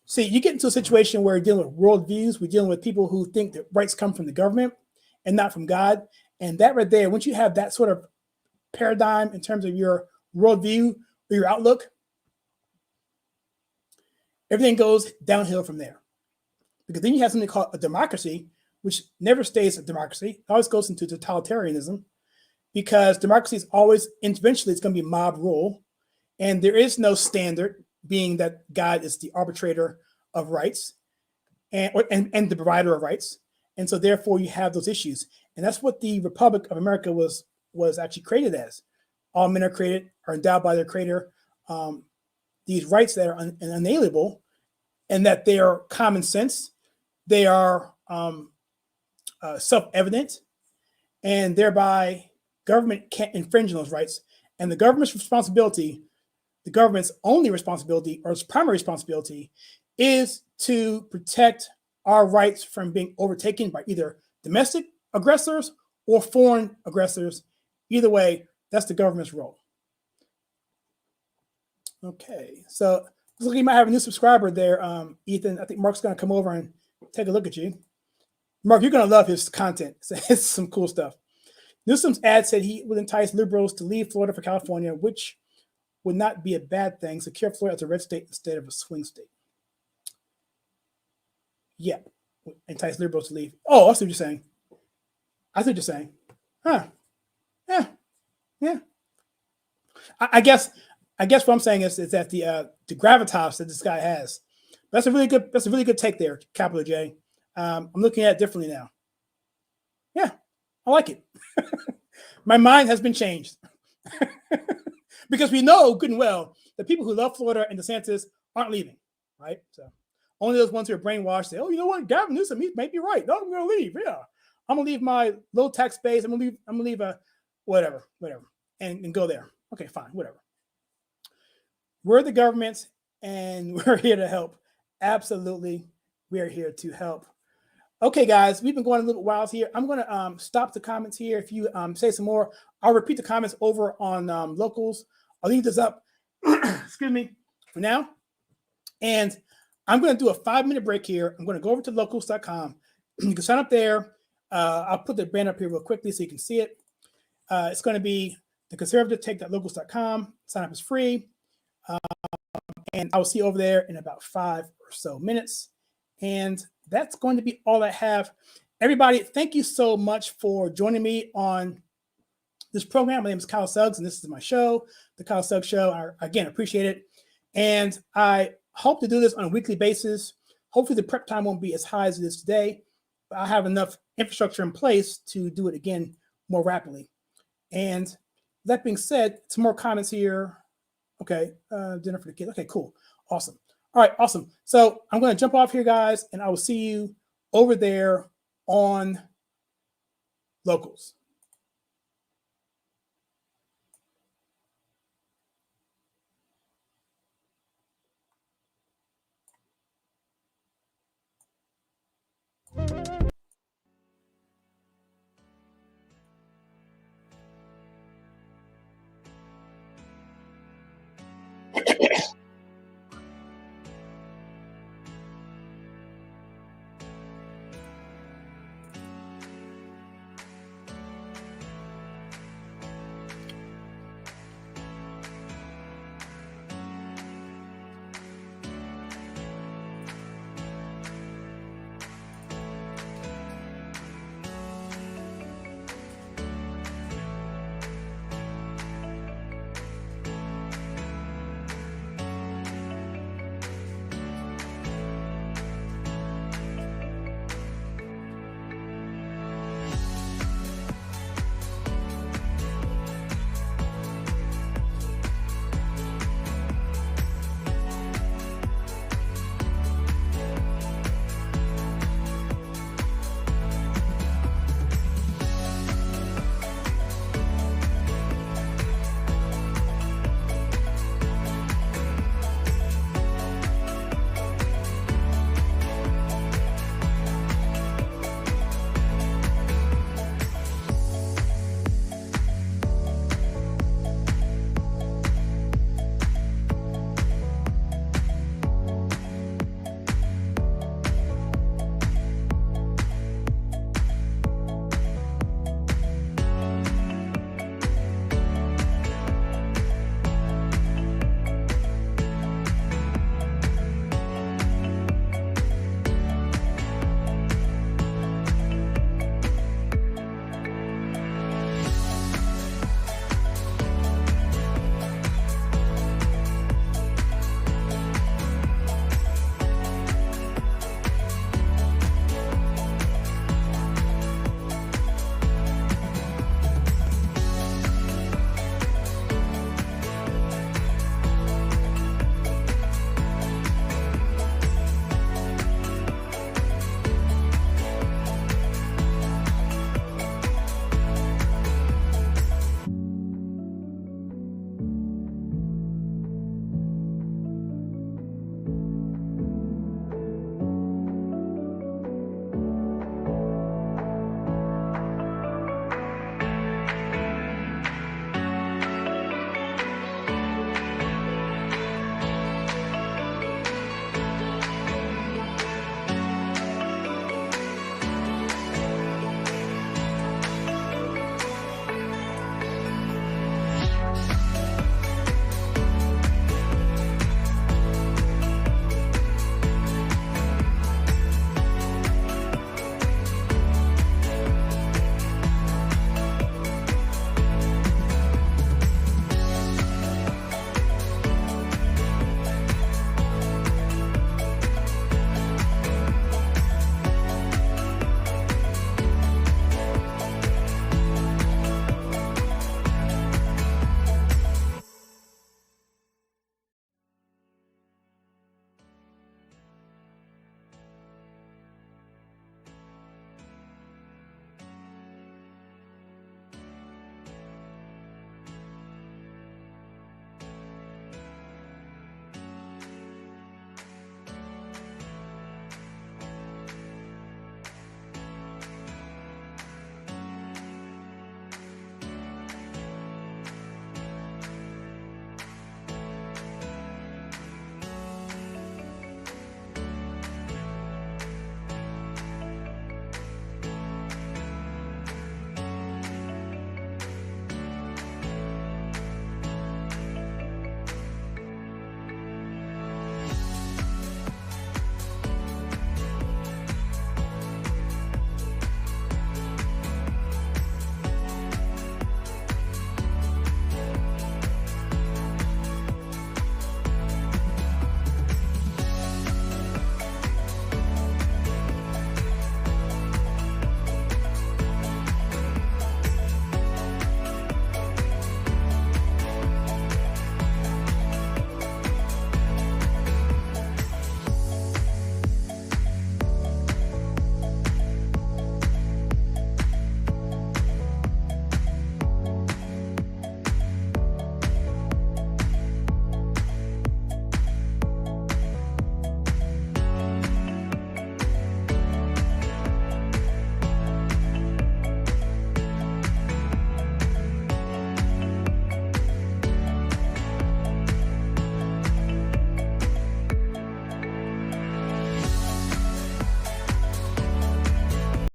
See, you get into a situation where you're dealing with worldviews. We're dealing with people who think that rights come from the government and not from God. And that right there, once you have that sort of paradigm in terms of your worldview or your outlook, everything goes downhill from there. Because then you have something called a democracy, which never stays a democracy. It always goes into totalitarianism, because democracy is always, eventually, it's going to be mob rule. And there is no standard, being that God is the arbitrator of rights and the provider of rights. And so therefore you have those issues. And that's what the Republic of America was actually created as. All men are endowed by their creator, these rights that are unalienable, and that they are common sense. They are self-evident, and thereby government can't infringe on those rights. And the government's responsibility, the government's only responsibility, or its primary responsibility, is to protect our rights from being overtaken by either domestic aggressors or foreign aggressors. Either way, that's the government's role. Okay, so looks like you might have a new subscriber there, Ethan. I think Mark's going to come over and take a look at you. Mark, you're going to love his content. It's some cool stuff. Newsom's ad said he would entice liberals to leave Florida for California, which would not be a bad thing. Secure Florida as a red state instead of a swing state. Yeah. entice liberals to leave. Oh, I see what you're saying. I see what you're saying. Huh. Yeah. Yeah. I guess what I'm saying is that the gravitas that this guy has. That's a really good take there, Capital J. I'm looking at it differently now. Yeah, I like it. My mind has been changed. Because we know good and well that people who love Florida and DeSantis aren't leaving, right? So only those ones who are brainwashed say, oh, you know what, Gavin Newsom, he might be right. No, I'm going to leave. Yeah, I'm going to leave my low tax base. I'm going to leave a whatever, and go there. Okay, fine, whatever. We're the government, and we're here to help. Absolutely, we are here to help. Okay, guys, we've been going a little while here. I'm going to stop the comments here. If you say some more, I'll repeat the comments over on Locals. I'll leave this up, excuse me, for now. And I'm going to do a 5-minute break here. I'm going to go over to locals.com. You can sign up there. I'll put the brand up here real quickly so you can see it. It's going to be theconservativetake.locals.com. Sign up is free. And I will see you over there in about 5 or so minutes. And that's going to be all I have. Everybody, thank you so much for joining me on this program. My name is Kyle Suggs, and this is my show, The Kyle Suggs Show. I, again, appreciate it. And I hope to do this on a weekly basis. Hopefully the prep time won't be as high as it is today, but I have enough infrastructure in place to do it again more rapidly. And that being said, some more comments here. Okay, dinner for the kids. Okay, cool. Awesome. All right, awesome. So I'm going to jump off here, guys, and I will see you over there on Locals.